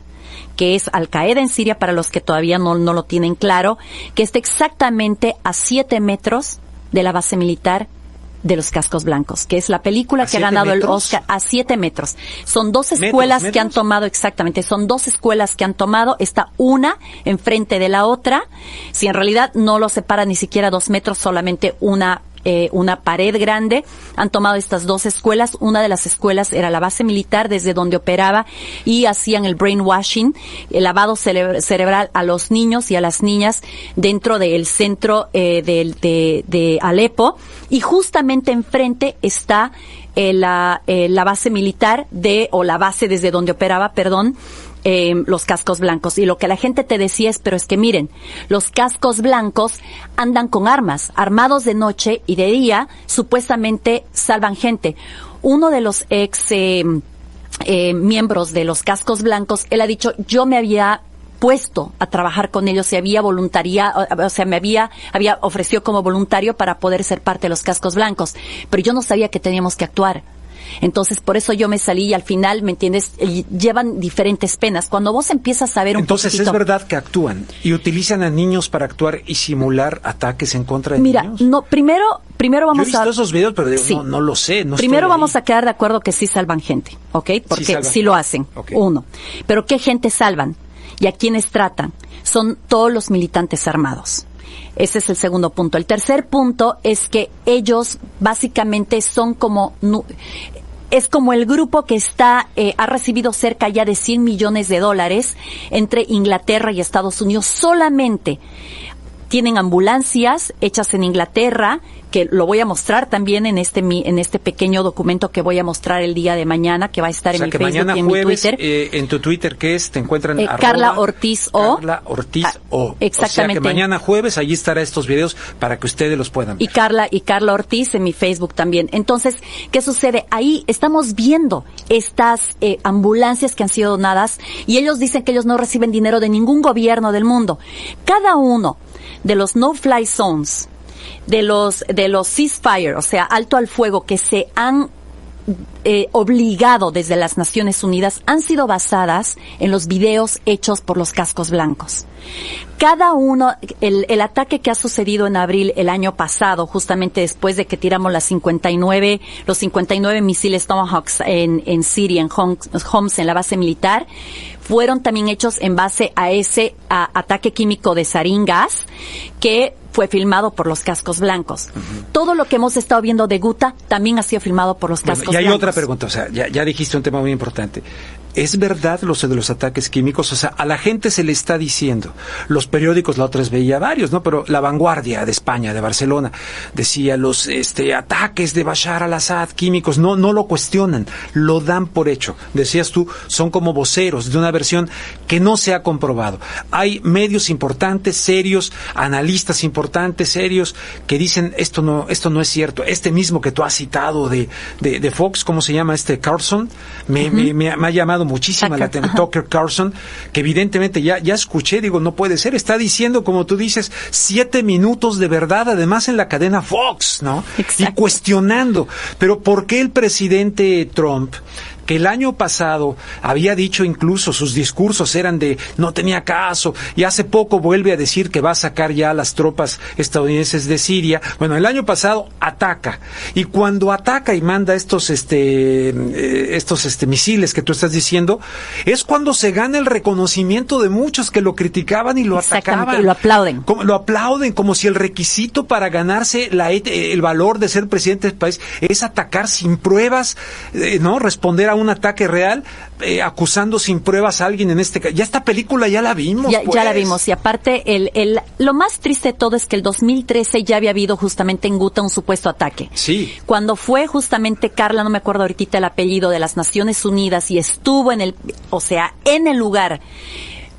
que es Al-Qaeda en Siria, para los que todavía no lo tienen claro, que está exactamente a 7 metros de la base militar de los cascos blancos, que es la película que ha ganado el Oscar. A 7 metros. Son 2 escuelas que han tomado, exactamente, son 2 escuelas que han tomado, está una enfrente de la otra, si en realidad no lo separa ni siquiera 2 metros, solamente una pared grande. Han tomado estas 2 escuelas. Una de las escuelas era la base militar, desde donde operaba, y hacían el brainwashing, el lavado cerebral a los niños y a las niñas dentro del centro de Alepo. Y justamente enfrente está la base militar o la base desde donde operaba, los cascos blancos. Y lo que la gente te decía es, pero es que miren, los cascos blancos andan con armas, armados de noche, y de día supuestamente salvan gente. Uno de los miembros de los cascos blancos, él ha dicho, yo me había puesto a trabajar con ellos, se había me había ofrecido como voluntario para poder ser parte de los cascos blancos, pero yo no sabía que teníamos que actuar. Entonces, por eso yo me salí y al final, ¿me entiendes? Llevan diferentes penas. Cuando vos empiezas a ver un Entonces, poquitito... ¿es verdad que actúan y utilizan a niños para actuar y simular ataques en contra de niños? Mira, no, primero Yo vamos he visto a... esos videos, pero digo, Sí. no lo sé. No Primero estoy vamos ahí. a quedar de acuerdo que sí salvan gente, ¿ok? Porque salvan. sí lo hacen, Ok. uno. Pero ¿qué gente salvan? ¿Y a quiénes tratan? Son todos los militantes armados. Ese es el segundo punto. El tercer punto es que ellos básicamente son como... Es como el grupo que ha recibido cerca ya de $100 millones entre Inglaterra y Estados Unidos. Solamente tienen ambulancias hechas en Inglaterra, que lo voy a mostrar también en este pequeño documento que voy a mostrar el día de mañana, que va a estar en mi Facebook mañana y en mi jueves, Twitter. en tu Twitter, ¿qué es? Te encuentran Carla Ortiz O. Carla Ortiz O. Exactamente. O sea que mañana jueves allí estará estos videos para que ustedes los puedan ver. Y Carla Ortiz en mi Facebook también. Entonces, ¿qué sucede? Ahí estamos viendo estas ambulancias que han sido donadas y ellos dicen que ellos no reciben dinero de ningún gobierno del mundo. Cada uno de los no-fly zones, de los ceasefire, o sea, alto al fuego, que se han obligado desde las Naciones Unidas, han sido basadas en los videos hechos por los cascos blancos. Cada uno, el ataque que ha sucedido en abril el año pasado, justamente después de que tiramos los 59 misiles Tomahawks en Siria, en Homs, en la base militar, fueron también hechos en base a ese ataque químico de sarín gas que fue filmado por los cascos blancos. Uh-huh. Todo lo que hemos estado viendo de Ghouta también ha sido filmado por los cascos blancos. Y hay otra pregunta, o sea, ya dijiste un tema muy importante. ¿Es verdad lo de los ataques químicos? O sea, a la gente se le está diciendo, los periódicos, la otra vez veía varios, ¿no? Pero La Vanguardia de España, de Barcelona, decía los ataques de Bashar al-Assad químicos, no lo cuestionan, lo dan por hecho. Decías tú, son como voceros de una versión que no se ha comprobado. Hay medios importantes, serios, analistas importantes, serios, que dicen, esto no es cierto. Este mismo que tú has citado de Fox, ¿cómo se llama? Carlson, me ha llamado muchísima la atención, Tucker Carlson, que evidentemente ya escuché, digo, no puede ser, está diciendo, como tú dices, 7 minutos de verdad, además en la cadena Fox, ¿no? Exacto. Y cuestionando, pero ¿por qué el presidente Trump, que el año pasado había dicho, incluso sus discursos eran de no tenía caso, y hace poco vuelve a decir que va a sacar ya a las tropas estadounidenses de Siria? Bueno, el año pasado ataca, y cuando ataca y manda estos misiles que tú estás diciendo, es cuando se gana el reconocimiento de muchos que lo criticaban y lo atacaban. Y lo aplauden. Lo aplauden, como si el requisito para ganarse el valor de ser presidente del país es atacar sin pruebas, ¿no? Responder a un ataque real, acusando sin pruebas a alguien en este caso. Ya esta película ya la vimos. Ya la vimos. Y aparte, lo más triste de todo es que el 2013 ya había habido justamente en Ghouta un supuesto ataque. Sí. Cuando fue justamente Carla, no me acuerdo ahorita el apellido, de las Naciones Unidas y estuvo en el lugar,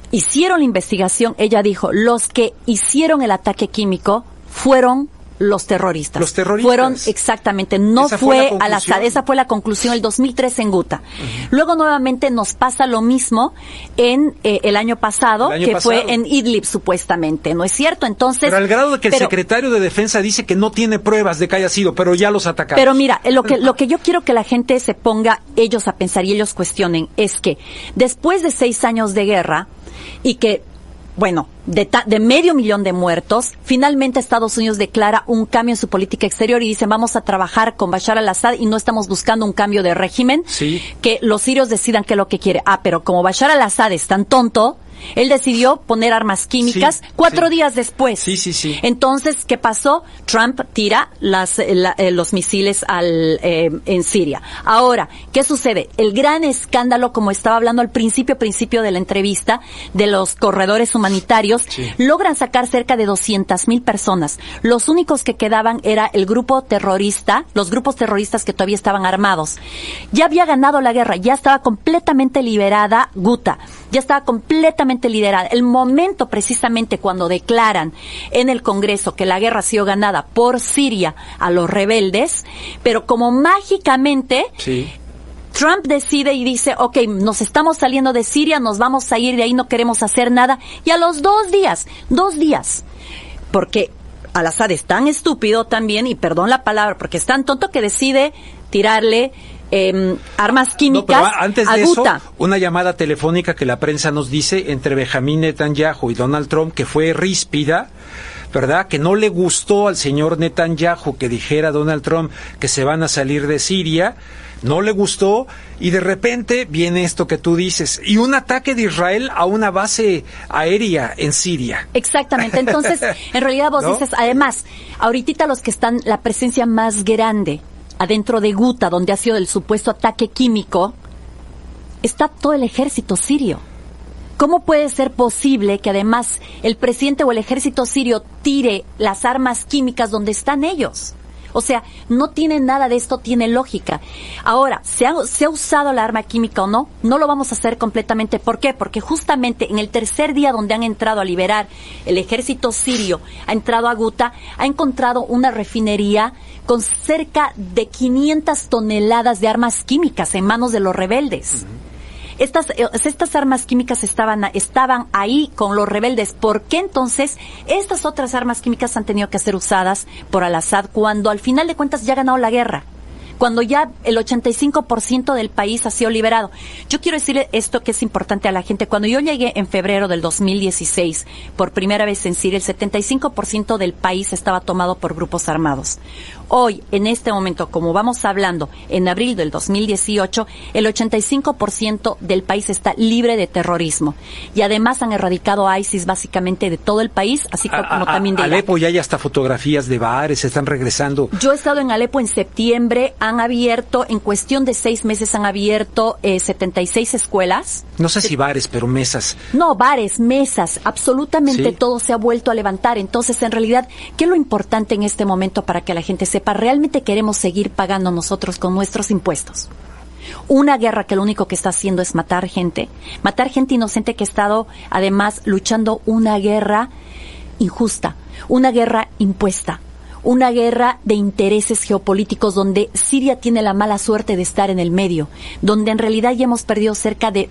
hicieron la investigación, ella dijo, los que hicieron el ataque químico fueron los terroristas. Los terroristas. Fueron, exactamente, no fue al-Assad. Esa fue la conclusión el 2013 en Ghouta. Uh-huh. Luego nuevamente nos pasa lo mismo en el año pasado, fue en Idlib supuestamente, ¿no es cierto? Entonces, pero al grado de que el secretario de Defensa dice que no tiene pruebas de que haya sido, pero ya los atacaron. Pero mira, lo que yo quiero que la gente se ponga ellos a pensar y ellos cuestionen es que después de 6 años de guerra y que de 500,000 de muertos, finalmente Estados Unidos declara un cambio en su política exterior y dice, vamos a trabajar con Bashar al-Assad y no estamos buscando un cambio de régimen, sí, que los sirios decidan qué es lo que quiere. Pero como Bashar al-Assad es tan tonto, él decidió poner armas químicas 4 días después. Sí. Entonces, ¿qué pasó? Trump tira los misiles en Siria. Ahora, ¿qué sucede? El gran escándalo, como estaba hablando al principio de la entrevista, de los corredores humanitarios, logran sacar cerca de 200,000 personas. Los únicos que quedaban era los grupos terroristas que todavía estaban armados. Ya había ganado la guerra, ya estaba completamente liberada Ghouta, ya estaba completamente liderada. El momento precisamente cuando declaran en el Congreso que la guerra ha sido ganada por Siria a los rebeldes, pero como mágicamente Trump decide y dice, nos estamos saliendo de Siria, nos vamos a ir de ahí, no queremos hacer nada, y a los 2 días, porque al-Assad es tan estúpido también, y perdón la palabra, porque es tan tonto que decide tirarle armas No, químicas pero antes a de eso, Ghouta. una llamada telefónica que la prensa nos dice entre Benjamín Netanyahu y Donald Trump, que fue ríspida, ¿verdad? Que no le gustó al señor Netanyahu que dijera a Donald Trump que se van a salir de Siria, no le gustó, y de repente viene esto que tú dices, y un ataque de Israel a una base aérea en Siria. Exactamente. Entonces, en realidad vos ¿No? dices, además, ahorita los que están, la presencia más grande adentro de Ghouta, donde ha sido el supuesto ataque químico, está todo el ejército sirio. ¿Cómo puede ser posible que además el presidente o el ejército sirio tire las armas químicas donde están ellos? O sea, no tiene nada de esto, tiene lógica. Ahora, ¿se ha usado la arma química o no? No lo vamos a hacer completamente. ¿Por qué? Porque justamente en el tercer día donde han entrado a liberar, el ejército sirio ha entrado a Ghouta, ha encontrado una refinería con cerca de 500 toneladas de armas químicas en manos de los rebeldes. Estas armas químicas estaban ahí con los rebeldes. ¿Por qué entonces estas otras armas químicas han tenido que ser usadas por Al-Assad cuando al final de cuentas ya ha ganado la guerra? Cuando ya el 85% del país ha sido liberado. Yo quiero decirle esto que es importante a la gente. Cuando yo llegué en febrero del 2016, por primera vez en Siria, el 75% del país estaba tomado por grupos armados. Hoy, en este momento, como vamos hablando, en abril del 2018, el 85% del país está libre de terrorismo. Y además han erradicado a ISIS básicamente de todo el país, así como también de Irak. Alepo ya hay hasta fotografías de bares, están regresando. Yo he estado en Alepo en septiembre, han abierto, en cuestión de 6 meses han abierto 76 escuelas. No sé si bares, pero mesas. No, bares, mesas, absolutamente Sí. todo se ha vuelto a levantar. Entonces, en realidad, ¿qué es lo importante en este momento para que la gente sepa? ¿Realmente queremos seguir pagando nosotros con nuestros impuestos una guerra que lo único que está haciendo es matar gente inocente que ha estado, además, luchando una guerra injusta, una guerra impuesta? Una guerra de intereses geopolíticos donde Siria tiene la mala suerte de estar en el medio, donde en realidad ya hemos perdido cerca de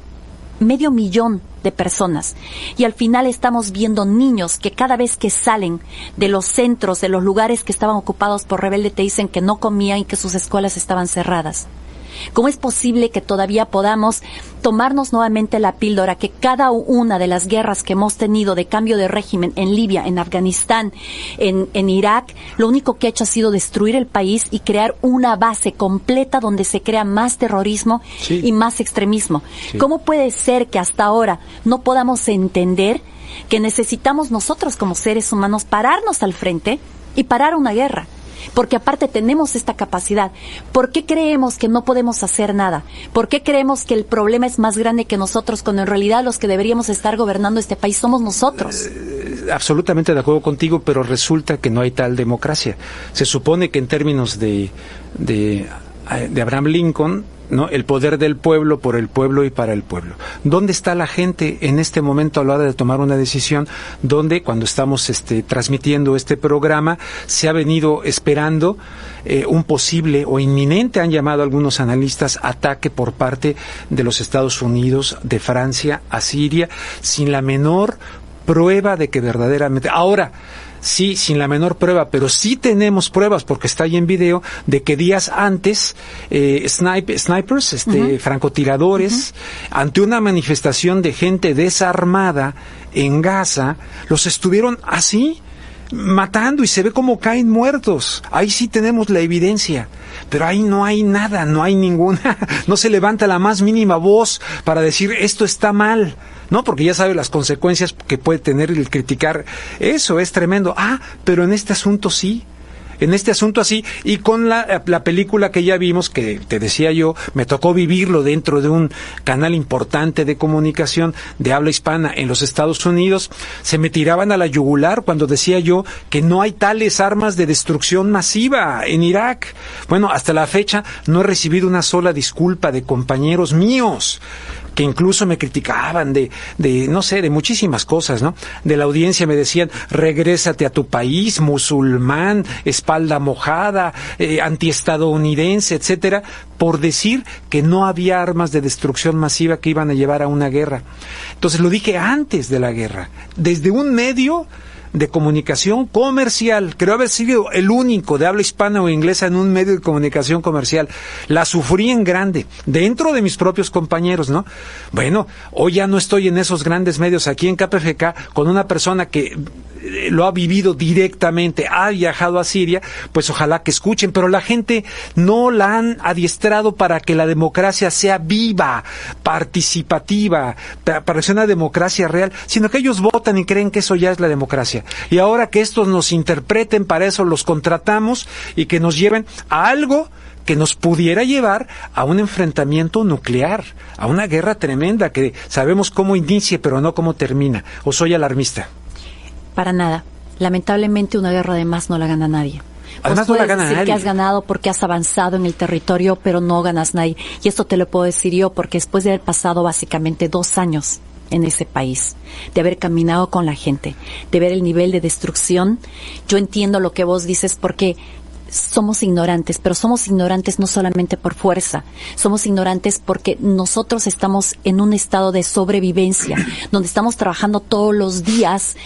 500,000 de personas. Y al final estamos viendo niños que cada vez que salen de los centros, de los lugares que estaban ocupados por rebeldes, te dicen que no comían y que sus escuelas estaban cerradas. ¿Cómo es posible que todavía podamos tomarnos nuevamente la píldora que cada una de las guerras que hemos tenido de cambio de régimen en Libia, en Afganistán, en Irak, lo único que ha hecho ha sido destruir el país y crear una base completa donde se crea más terrorismo Sí. y más extremismo? Sí. ¿Cómo puede ser que hasta ahora no podamos entender que necesitamos nosotros como seres humanos pararnos al frente y parar una guerra? Porque aparte tenemos esta capacidad. ¿Por qué creemos que no podemos hacer nada? ¿Por qué creemos que el problema es más grande que nosotros cuando en realidad los que deberíamos estar gobernando este país somos nosotros? Absolutamente de acuerdo contigo, pero resulta que no hay tal democracia. Se supone que en términos de Abraham Lincoln, ¿no? El poder del pueblo, por el pueblo y para el pueblo. ¿Dónde está la gente en este momento a la hora de tomar una decisión? Donde, cuando estamos transmitiendo este programa, se ha venido esperando un posible o inminente, han llamado algunos analistas, ataque por parte de los Estados Unidos, de Francia a Siria, sin la menor prueba de que verdaderamente... Ahora, sí, sin la menor prueba, pero sí tenemos pruebas, porque está ahí en video, de que días antes snipers, francotiradores, ante una manifestación de gente desarmada en Gaza, los estuvieron así matando y se ve cómo caen muertos. Ahí sí tenemos la evidencia, pero ahí no hay nada, no hay ninguna, no se levanta la más mínima voz para decir esto está mal. No, porque ya sabe las consecuencias que puede tener el criticar. Eso es tremendo. Pero en este asunto sí. En este asunto así, y con la película que ya vimos, que te decía yo, me tocó vivirlo dentro de un canal importante de comunicación de habla hispana en los Estados Unidos, se me tiraban a la yugular cuando decía yo que no hay tales armas de destrucción masiva en Irak. Bueno, hasta la fecha no he recibido una sola disculpa de compañeros míos que incluso me criticaban de no sé, de muchísimas cosas, ¿no? De la audiencia me decían, regrésate a tu país, musulmán, espalda mojada, antiestadounidense, etcétera, por decir que no había armas de destrucción masiva que iban a llevar a una guerra. Entonces lo dije antes de la guerra, desde un medio de comunicación comercial. Creo haber sido el único de habla hispana o inglesa en un medio de comunicación comercial. La sufrí en grande, dentro de mis propios compañeros, ¿no? Bueno, hoy ya no estoy en esos grandes medios aquí en KPFK con una persona que lo ha vivido directamente, ha viajado a Siria, pues ojalá que escuchen, pero la gente no la han adiestrado para que la democracia sea viva, participativa, para que sea una democracia real, sino que ellos votan y creen que eso ya es la democracia. Y ahora que estos nos interpreten, para eso los contratamos y que nos lleven a algo que nos pudiera llevar a un enfrentamiento nuclear, a una guerra tremenda que sabemos cómo inicia pero no cómo termina. ¿O soy alarmista? Para nada. Lamentablemente una guerra de más no la gana nadie. Además no la gana decir nadie. Que has ganado porque has avanzado en el territorio, pero no ganas nadie. Y esto te lo puedo decir yo porque después de haber pasado básicamente 2 años en ese país, de haber caminado con la gente, de ver el nivel de destrucción, yo entiendo lo que vos dices porque somos ignorantes, pero somos ignorantes no solamente por fuerza, somos ignorantes porque nosotros estamos en un estado de sobrevivencia, donde estamos trabajando todos los días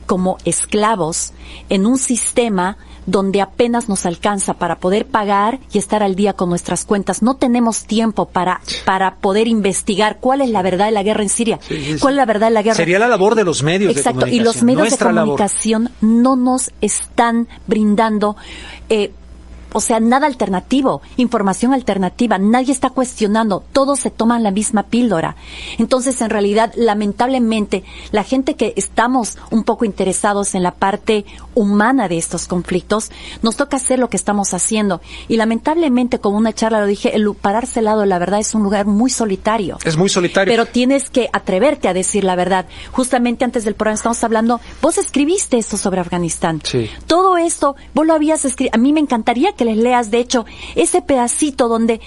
como esclavos en un sistema donde apenas nos alcanza para poder pagar y estar al día con nuestras cuentas. No tenemos tiempo para poder investigar cuál es la verdad de la guerra en Siria, cuál es la verdad de la guerra. Sería la labor de los medios de comunicación. Exacto, y los medios de comunicación no nos están brindando nada alternativo, información alternativa, nadie está cuestionando, todos se toman la misma píldora. Entonces, en realidad, lamentablemente, la gente que estamos un poco interesados en la parte humana de estos conflictos, nos toca hacer lo que estamos haciendo. Y lamentablemente, como una charla lo dije, el pararse al lado de la verdad es un lugar muy solitario. Es muy solitario. Pero tienes que atreverte a decir la verdad. Justamente antes del programa estamos hablando, vos escribiste esto sobre Afganistán. Sí. Todo esto, vos lo habías escrito. A mí me encantaría que les leas, de hecho, ese pedacito donde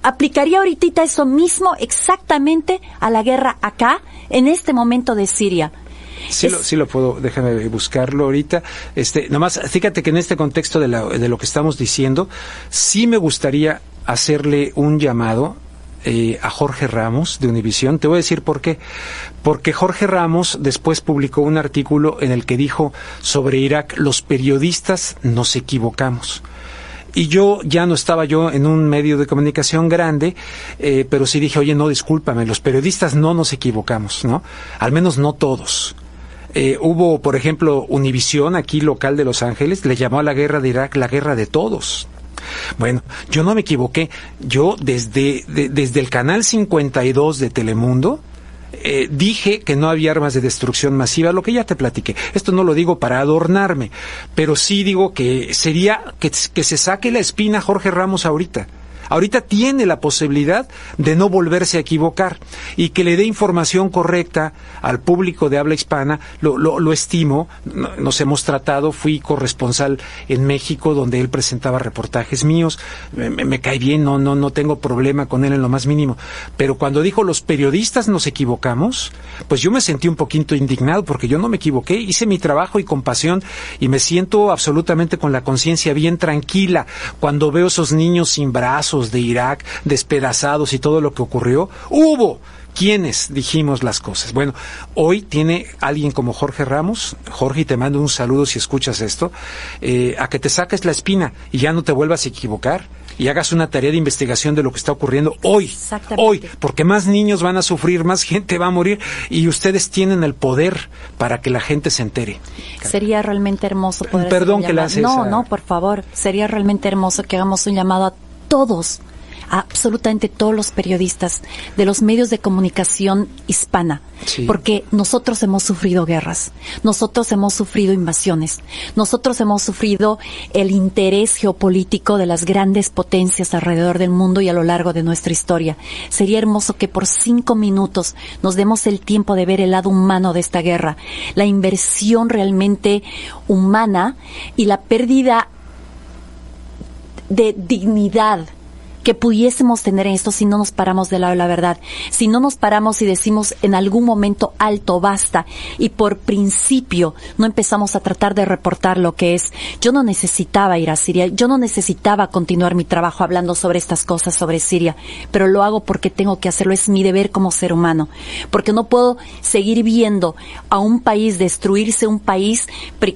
aplicaría ahorita eso mismo exactamente a la guerra acá, en este momento de Siria. Sí lo puedo, déjame buscarlo ahorita. Nomás, fíjate que en este contexto de lo que estamos diciendo, sí me gustaría hacerle un llamado a Jorge Ramos de Univisión. Te voy a decir por qué. Porque Jorge Ramos después publicó un artículo en el que dijo sobre Irak: los periodistas nos equivocamos. Y ya no estaba yo en un medio de comunicación grande, pero sí dije, oye, no, discúlpame, los periodistas no nos equivocamos, ¿no? Al menos no todos. Hubo, por ejemplo, Univisión, aquí local de Los Ángeles, le llamó a la guerra de Irak la guerra de todos. Bueno, yo no me equivoqué. Yo desde el canal 52 de Telemundo, dije que no había armas de destrucción masiva, lo que ya te platiqué. Esto no lo digo para adornarme, pero sí digo que sería que se saque la espina Jorge Ramos ahorita. Ahorita tiene la posibilidad de no volverse a equivocar y que le dé información correcta al público de habla hispana. Lo estimo, nos hemos tratado, fui corresponsal en México donde él presentaba reportajes míos, me cae bien, no tengo problema con él en lo más mínimo, pero cuando dijo los periodistas nos equivocamos, pues yo me sentí un poquito indignado porque yo no me equivoqué, hice mi trabajo y con pasión y me siento absolutamente con la conciencia bien tranquila cuando veo esos niños sin brazos de Irak, despedazados y todo lo que ocurrió. Hubo quienes dijimos las cosas. Bueno, hoy tiene alguien como Jorge Ramos. Jorge, te mando un saludo si escuchas esto, a que te saques la espina y ya no te vuelvas a equivocar y hagas una tarea de investigación de lo que está ocurriendo hoy, porque más niños van a sufrir, más gente va a morir y ustedes tienen el poder para que la gente se entere. Sería realmente hermoso poder Perdón hacer un que la llamado. haces. No, por favor, sería realmente hermoso que hagamos un llamado a todos, absolutamente todos los periodistas de los medios de comunicación hispana, sí, porque nosotros hemos sufrido guerras, nosotros hemos sufrido invasiones, nosotros hemos sufrido el interés geopolítico de las grandes potencias alrededor del mundo y a lo largo de nuestra historia. Sería hermoso que por 5 minutos nos demos el tiempo de ver el lado humano de esta guerra, la inversión realmente humana y la pérdida de dignidad que pudiésemos tener en esto si no nos paramos del lado de la verdad, si no nos paramos y decimos en algún momento alto, basta, y por principio no empezamos a tratar de reportar lo que es. Yo no necesitaba ir a Siria, yo no necesitaba continuar mi trabajo hablando sobre estas cosas, sobre Siria, pero lo hago porque tengo que hacerlo, es mi deber como ser humano, porque no puedo seguir viendo a un país destruirse, un país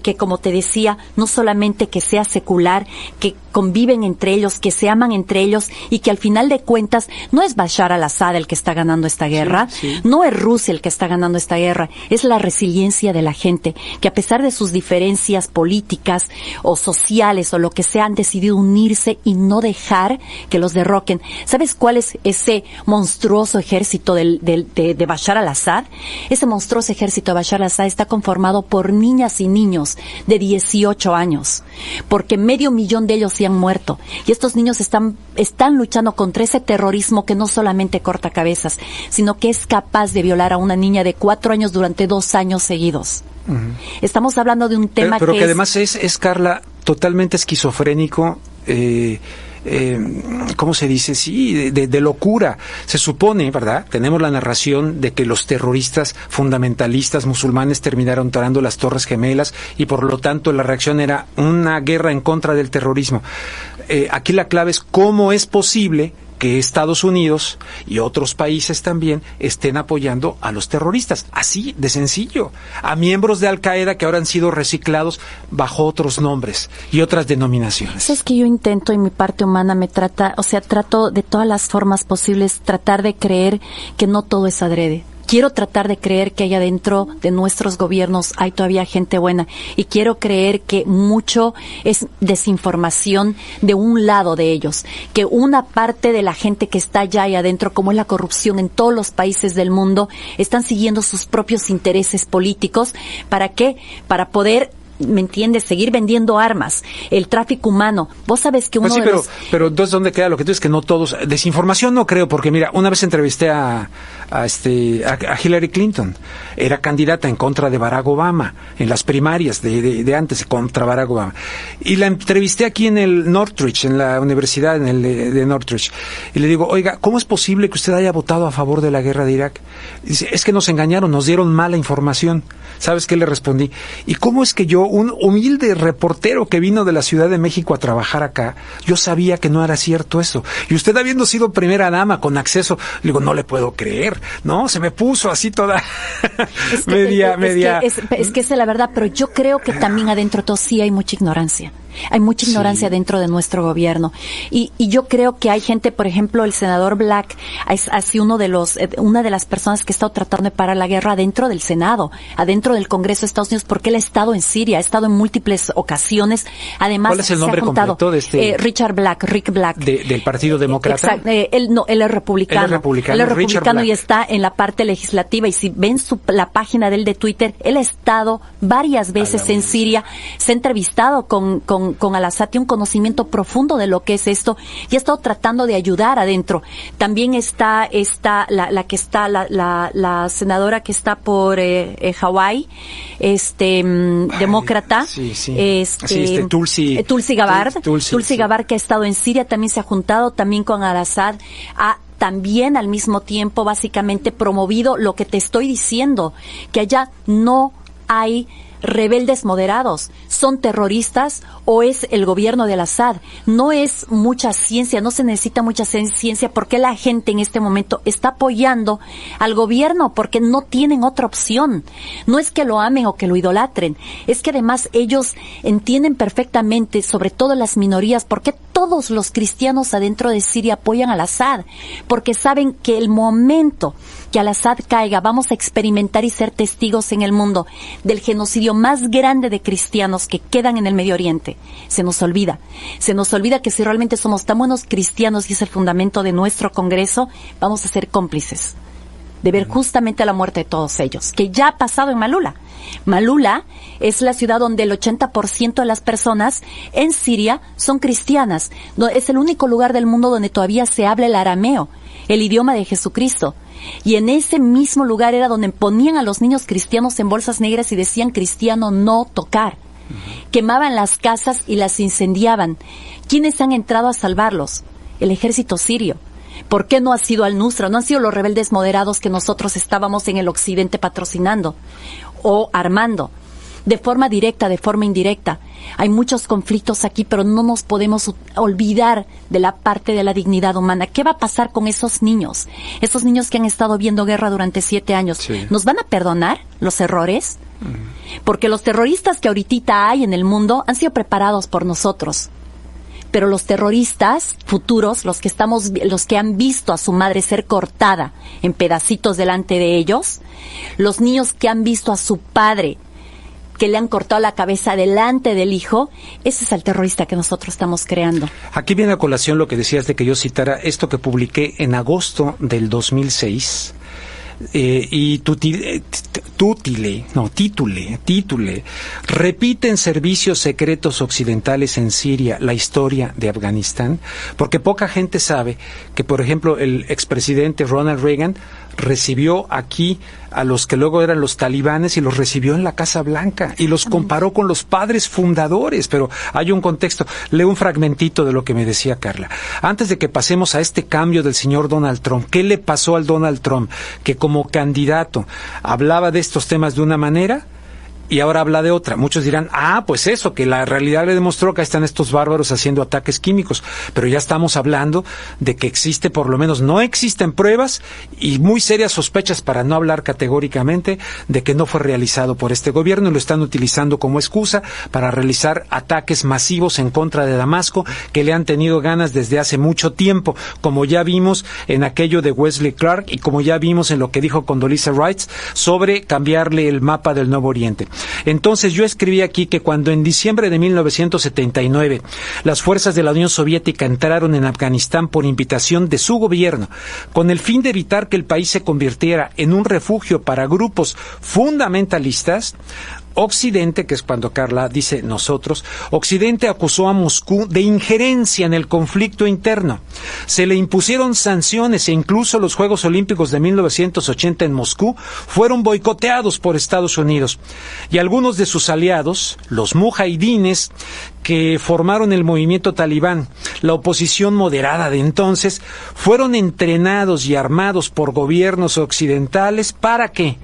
que, como te decía, no solamente que sea secular, que conviven entre ellos, que se aman entre ellos y que al final de cuentas no es Bashar al-Assad el que está ganando esta guerra, no es Rusia el que está ganando esta guerra, es la resiliencia de la gente, que a pesar de sus diferencias políticas o sociales o lo que sea, han decidido unirse y no dejar que los derroquen. ¿Sabes cuál es ese monstruoso ejército de Bashar al-Assad? Ese monstruoso ejército de Bashar al-Assad está conformado por niñas y niños de 18 años, porque 500,000 de ellos se han muerto. Y estos niños están luchando contra ese terrorismo que no solamente corta cabezas, sino que es capaz de violar a una niña de 4 años durante 2 años seguidos. Estamos hablando de un tema pero que además es, Carla, totalmente esquizofrénico, ¿cómo se dice? Sí, de locura. Se supone, ¿verdad? Tenemos la narración de que los terroristas fundamentalistas musulmanes terminaron talando las Torres Gemelas y por lo tanto la reacción era una guerra en contra del terrorismo. Aquí la clave es cómo es posible que Estados Unidos y otros países también estén apoyando a los terroristas, así de sencillo, a miembros de Al-Qaeda que ahora han sido reciclados bajo otros nombres y otras denominaciones. Es que yo intento, en mi parte humana trato de todas las formas posibles tratar de creer que no todo es adrede. Quiero tratar de creer que allá dentro de nuestros gobiernos hay todavía gente buena y quiero creer que mucho es desinformación de un lado de ellos, que una parte de la gente que está allá y adentro, como es la corrupción en todos los países del mundo, están siguiendo sus propios intereses políticos. ¿Para qué? Para poder, ¿me entiendes?, seguir vendiendo armas, el tráfico humano. Vos sabés que pero entonces, ¿dónde queda lo que tú dices? Que no todos, desinformación no creo, porque mira, una vez entrevisté a Hillary Clinton, era candidata en contra de Barack Obama, en las primarias de antes, contra Barack Obama, y la entrevisté aquí en el Northridge, en la universidad de Northridge, y le digo, oiga, ¿cómo es posible que usted haya votado a favor de la guerra de Irak? Y dice, es que nos engañaron, nos dieron mala información. ¿Sabes qué le respondí? ¿Y cómo es que yo, un humilde reportero que vino de la Ciudad de México a trabajar acá, yo sabía que no era cierto eso? Y usted, habiendo sido primera dama con acceso, le digo, no le puedo creer, ¿no? Se me puso así toda media. Es que esa es la verdad, pero yo creo que también adentro de todo sí hay mucha ignorancia. Hay mucha ignorancia dentro de nuestro gobierno. Y yo creo que hay gente, por ejemplo, el senador Black ha sido una de las personas que ha estado tratando de parar la guerra dentro del Senado, adentro del Congreso de Estados Unidos, porque él ha estado en Siria, ha estado en múltiples ocasiones. Además, ¿cuál es el nombre completo de este? Rick Black. ¿Del Partido Demócrata? Exacto. Él es republicano. Él es republicano y está en la parte legislativa. Y si ven la página de él de Twitter, él ha estado varias veces en Siria, se ha entrevistado con Al-Assad, tiene un conocimiento profundo de lo que es esto y ha estado tratando de ayudar adentro. También está la senadora que está por Hawái, demócrata, Tulsi Gabbard. Tulsi Gabbard, que ha estado en Siria, también se ha juntado también con Al-Assad, también al mismo tiempo básicamente promovido lo que te estoy diciendo, que allá no hay rebeldes moderados, son terroristas o es el gobierno de Al-Assad. No es mucha ciencia, no se necesita mucha ciencia porque la gente en este momento está apoyando al gobierno porque no tienen otra opción. No es que lo amen o que lo idolatren, es que además ellos entienden perfectamente, sobre todo las minorías, por qué todos los cristianos adentro de Siria apoyan a Al-Assad, porque saben que el momento que Al-Assad caiga, vamos a experimentar y ser testigos en el mundo del genocidio más grande de cristianos que quedan en el Medio Oriente. Se nos olvida que si realmente somos tan buenos cristianos y es el fundamento de nuestro Congreso, vamos a ser cómplices de ver justamente la muerte de todos ellos, que ya ha pasado en Malula. Malula es la ciudad donde el 80% de las personas en Siria son cristianas. Es el único lugar del mundo donde todavía se habla el arameo, el idioma de Jesucristo. Y en ese mismo lugar era donde ponían a los niños cristianos en bolsas negras y decían cristiano no tocar. Quemaban las casas y las incendiaban. ¿Quiénes han entrado a salvarlos? el ejército sirio. ¿Por qué no ha sido al-Nusra? No han sido los rebeldes moderados que nosotros estábamos en el occidente patrocinando o armando. De forma directa, de forma indirecta. Hay muchos conflictos aquí, pero no nos podemos olvidar de la parte de la dignidad humana. ¿Qué va a pasar con esos niños? Esos niños que han estado viendo guerra durante 7 años. Sí. ¿Nos van a perdonar los errores? Porque los terroristas que ahorita hay en el mundo han sido preparados por nosotros. Pero los terroristas futuros, los que han visto a su madre ser cortada en pedacitos delante de ellos, los niños que han visto a su padre que le han cortado la cabeza delante del hijo, ese es el terrorista que nosotros estamos creando. Aquí viene a colación lo que decías de que yo citara esto que publiqué en agosto del 2006. Y titule, repiten servicios secretos occidentales en Siria la historia de Afganistán, porque poca gente sabe que, por ejemplo, el expresidente Ronald Reagan recibió aquí a los que luego eran los talibanes y los recibió en la Casa Blanca y los comparó con los padres fundadores, pero hay un contexto. Leo un fragmentito de lo que me decía Carla. Antes de que pasemos a este cambio del señor Donald Trump, ¿qué le pasó al Donald Trump? Que como candidato hablaba de estos temas de una manera y ahora habla de otra. Muchos dirán, pues eso, que la realidad le demostró que ahí están estos bárbaros haciendo ataques químicos. Pero ya estamos hablando de que existe, por lo menos no existen pruebas y muy serias sospechas, para no hablar categóricamente, de que no fue realizado por este gobierno y lo están utilizando como excusa para realizar ataques masivos en contra de Damasco, que le han tenido ganas desde hace mucho tiempo, como ya vimos en aquello de Wesley Clark y como ya vimos en lo que dijo Condoleezza Rice sobre cambiarle el mapa del Nuevo Oriente. Entonces yo escribí aquí que cuando en diciembre de 1979 las fuerzas de la Unión Soviética entraron en Afganistán por invitación de su gobierno, con el fin de evitar que el país se convirtiera en un refugio para grupos fundamentalistas, Occidente, que es cuando Carla dice nosotros, Occidente acusó a Moscú de injerencia en el conflicto interno. Se le impusieron sanciones e incluso los Juegos Olímpicos de 1980 en Moscú fueron boicoteados por Estados Unidos. Y algunos de sus aliados, los mujahidines, que formaron el movimiento talibán, la oposición moderada de entonces, fueron entrenados y armados por gobiernos occidentales para que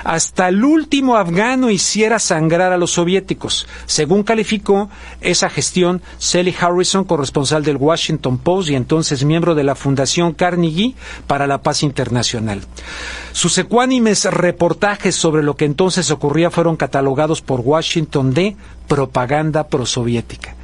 hasta el último afgano hiciera sangrar a los soviéticos, según calificó esa gestión Sally Harrison, corresponsal del Washington Post y entonces miembro de la Fundación Carnegie para la Paz Internacional. Sus ecuánimes reportajes sobre lo que entonces ocurría fueron catalogados por Washington de propaganda prosoviética.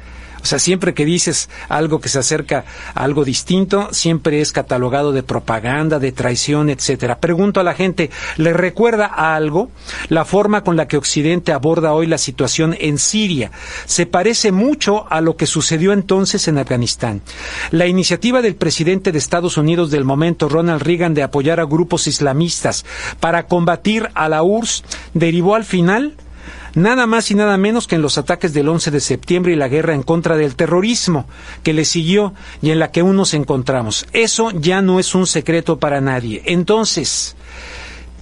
O sea, siempre que dices algo que se acerca a algo distinto, siempre es catalogado de propaganda, de traición, etcétera. Pregunto a la gente, ¿le recuerda a algo la forma con la que Occidente aborda hoy la situación en Siria? Se parece mucho a lo que sucedió entonces en Afganistán. La iniciativa del presidente de Estados Unidos del momento, Ronald Reagan, de apoyar a grupos islamistas para combatir a la URSS, derivó al final nada más y nada menos que en los ataques del 11 de septiembre y la guerra en contra del terrorismo que le siguió y en la que aún nos encontramos. Eso ya no es un secreto para nadie. Entonces,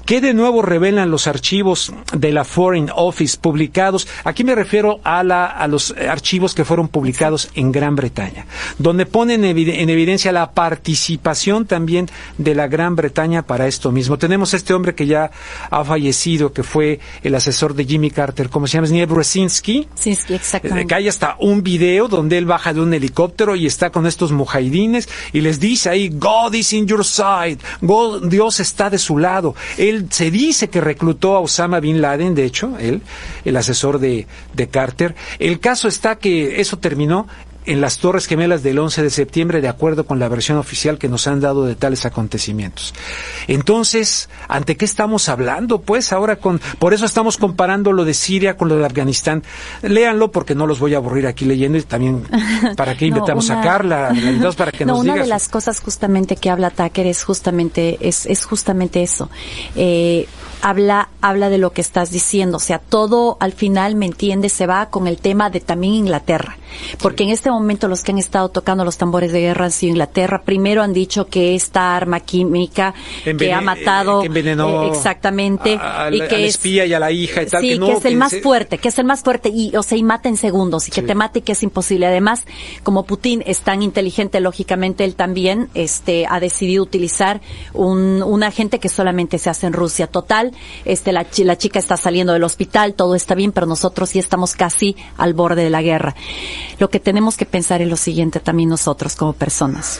¿qué de nuevo revelan los archivos de la Foreign Office publicados? Aquí me refiero a los archivos que fueron publicados en Gran Bretaña, donde ponen en evidencia la participación también de la Gran Bretaña para esto mismo. Tenemos este hombre que ya ha fallecido, que fue el asesor de Jimmy Carter, ¿cómo se llama? Zbigniew Brzezinski. Sí, exactamente. Que hay hasta un video donde él baja de un helicóptero y está con estos mujahidines y les dice ahí, God is in your side, Dios está de su lado. Él se dice que reclutó a Osama Bin Laden, de hecho, él, el asesor de Carter. El caso está que eso terminó en las Torres Gemelas del 11 de septiembre, de acuerdo con la versión oficial que nos han dado de tales acontecimientos. Entonces, ¿ante qué estamos hablando? Pues ahora por eso estamos comparando lo de Siria con lo de Afganistán. Léanlo porque no los voy a aburrir aquí leyendo y también para qué invitamos a Carla, para que nos diga. Una de las cosas justamente que habla Tucker es justamente eso. Habla de lo que estás diciendo, o sea, todo al final, ¿me entiendes? Se va con el tema de también Inglaterra, porque en este momento los que han estado tocando los tambores de guerra han sido Inglaterra. Primero han dicho que esta arma química que ha matado, que envenenó exactamente, y que al espía y a la hija y tal, sí, que no, que es el más fuerte, y, o sea, y mata en segundos, y que sí. te mate y que es imposible. Además, como Putin es tan inteligente, lógicamente él también, ha decidido utilizar un agente que solamente se hace en Rusia. Total, la chica está saliendo del hospital, todo está bien, pero nosotros sí estamos casi al borde de la guerra. Lo que tenemos que pensar es lo siguiente también nosotros como personas.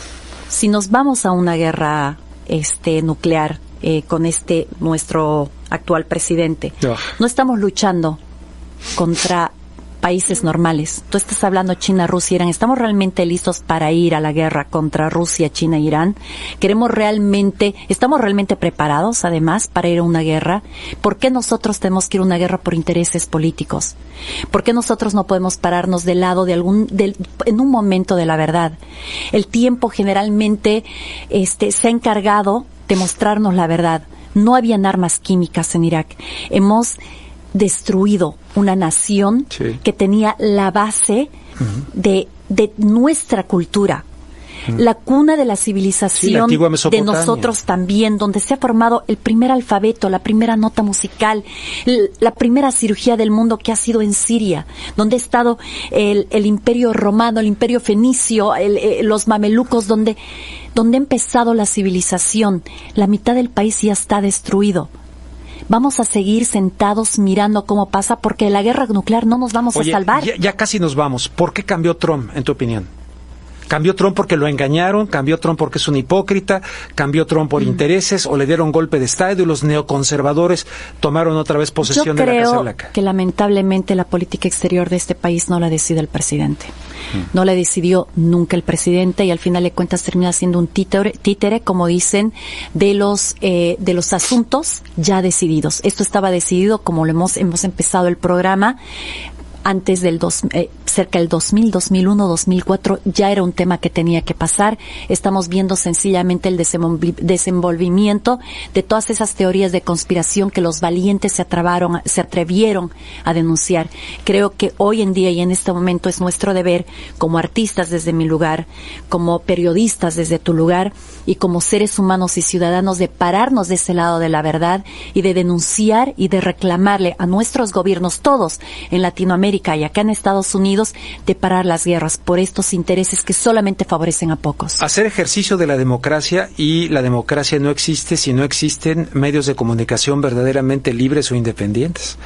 Si nos vamos a una guerra nuclear con nuestro actual presidente, no estamos luchando contra países normales. Tú estás hablando China, Rusia, Irán. ¿Estamos realmente listos para ir a la guerra contra Rusia, China e Irán? ¿Estamos realmente preparados, además, para ir a una guerra? ¿Por qué nosotros tenemos que ir a una guerra por intereses políticos? ¿Por qué nosotros no podemos pararnos del lado en un momento de la verdad? El tiempo generalmente se ha encargado de mostrarnos la verdad. No habían armas químicas en Irak. Hemos destruido una nación que tenía la base de nuestra cultura, la cuna de la civilización de nosotros también, donde se ha formado el primer alfabeto, la primera nota musical, la primera cirugía del mundo que ha sido en Siria, donde ha estado el imperio romano, el imperio fenicio, los mamelucos, donde ha empezado la civilización. La mitad del país ya está destruido. Vamos a seguir sentados mirando cómo pasa, porque de la guerra nuclear no nos vamos a salvar. Ya casi nos vamos. ¿Por qué cambió Trump, en tu opinión? ¿Cambió Trump porque lo engañaron? ¿Cambió Trump porque es un hipócrita? ¿Cambió Trump por intereses? ¿O le dieron golpe de estado y los neoconservadores tomaron otra vez posesión de la Casa Blanca? Yo creo que lamentablemente la política exterior de este país no la decide el presidente. No la decidió nunca el presidente, y al final de cuentas termina siendo un títere, como dicen, de los asuntos ya decididos. Esto estaba decidido, como hemos empezado el programa, antes del cerca del 2000, 2001, 2004, ya era un tema que tenía que pasar. Estamos viendo sencillamente el desenvolvimiento de todas esas teorías de conspiración que los valientes se atrevieron a denunciar. Creo que hoy en día y en este momento es nuestro deber, como artistas desde mi lugar, como periodistas desde tu lugar, y como seres humanos y ciudadanos, de pararnos de ese lado de la verdad y de denunciar y de reclamarle a nuestros gobiernos, todos en Latinoamérica y acá en Estados Unidos, de parar las guerras por estos intereses que solamente favorecen a pocos. Hacer ejercicio de la democracia, y la democracia no existe si no existen medios de comunicación verdaderamente libres o independientes.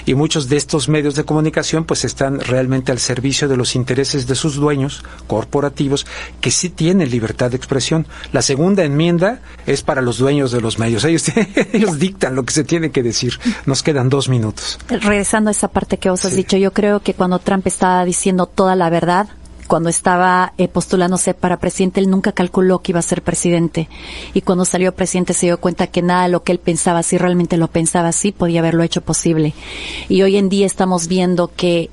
Y muchos de estos medios de comunicación pues están realmente al servicio de los intereses de sus dueños corporativos, que sí tienen libertad de expresión. La segunda enmienda es para los dueños de los medios. Ellos dictan lo que se tiene que decir. Nos quedan 2 minutos. Regresando a esa parte que vos has dicho, yo creo que cuando Trump estaba diciendo toda la verdad, cuando estaba postulándose para presidente, él nunca calculó que iba a ser presidente. Y cuando salió presidente se dio cuenta que nada de lo que él pensaba, si realmente lo pensaba así, podía haberlo hecho posible. Y hoy en día estamos viendo que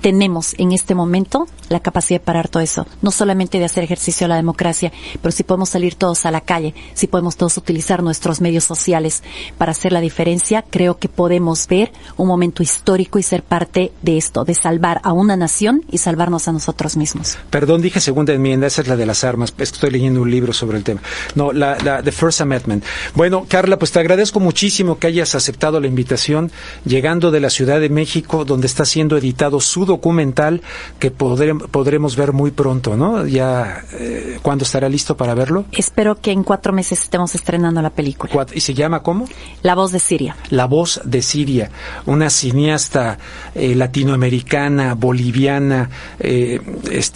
tenemos en este momento la capacidad de parar todo eso, no solamente de hacer ejercicio de la democracia, pero si podemos salir todos a la calle, si podemos todos utilizar nuestros medios sociales para hacer la diferencia, creo que podemos ver un momento histórico y ser parte de esto, de salvar a una nación y salvarnos a nosotros mismos. Perdón, dije segunda enmienda, esa es la de las armas, es que estoy leyendo un libro sobre el tema. No, the First Amendment. Bueno, Carla, pues te agradezco muchísimo que hayas aceptado la invitación, llegando de la Ciudad de México, donde está siendo editado su documental, que podremos ver muy pronto, ¿no? Ya, ¿cuándo estará listo para verlo? Espero que en 4 meses estemos estrenando la película. ¿Y se llama cómo? La voz de Siria. La voz de Siria, una cineasta latinoamericana, boliviana,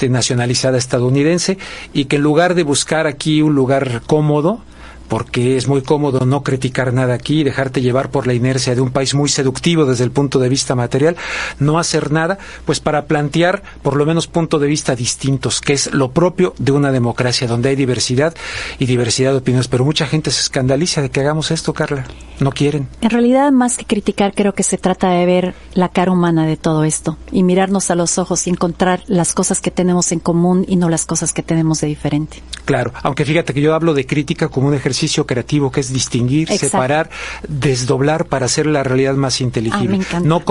nacionalizada estadounidense, y que en lugar de buscar aquí un lugar cómodo, porque es muy cómodo no criticar nada aquí y dejarte llevar por la inercia de un país muy seductivo desde el punto de vista material, no hacer nada, pues para plantear por lo menos puntos de vista distintos, que es lo propio de una democracia, donde hay diversidad y diversidad de opiniones. Pero mucha gente se escandaliza de que hagamos esto, Carla. No quieren. En realidad, más que criticar, creo que se trata de ver la cara humana de todo esto y mirarnos a los ojos y encontrar las cosas que tenemos en común y no las cosas que tenemos de diferente. Claro, aunque fíjate que yo hablo de crítica como un ejercicio ejercicio creativo que es distinguir, Exacto. separar, desdoblar para hacer la realidad más inteligible. Me encanta. No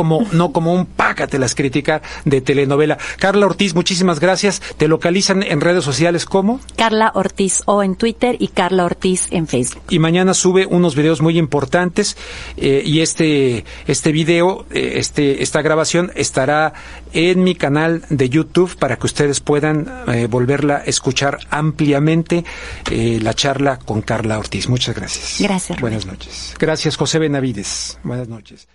como un pácatelas criticar de telenovela. Carla Ortiz, muchísimas gracias. Te localizan en redes sociales ¿cómo? Carla Ortiz O en Twitter y Carla Ortiz en Facebook. Y mañana sube unos videos muy importantes y este video, esta grabación estará en mi canal de YouTube para que ustedes puedan volverla a escuchar ampliamente la charla con Carla Ortiz. Muchas gracias. Gracias, Rubén. Buenas noches. Gracias, José Benavides. Buenas noches.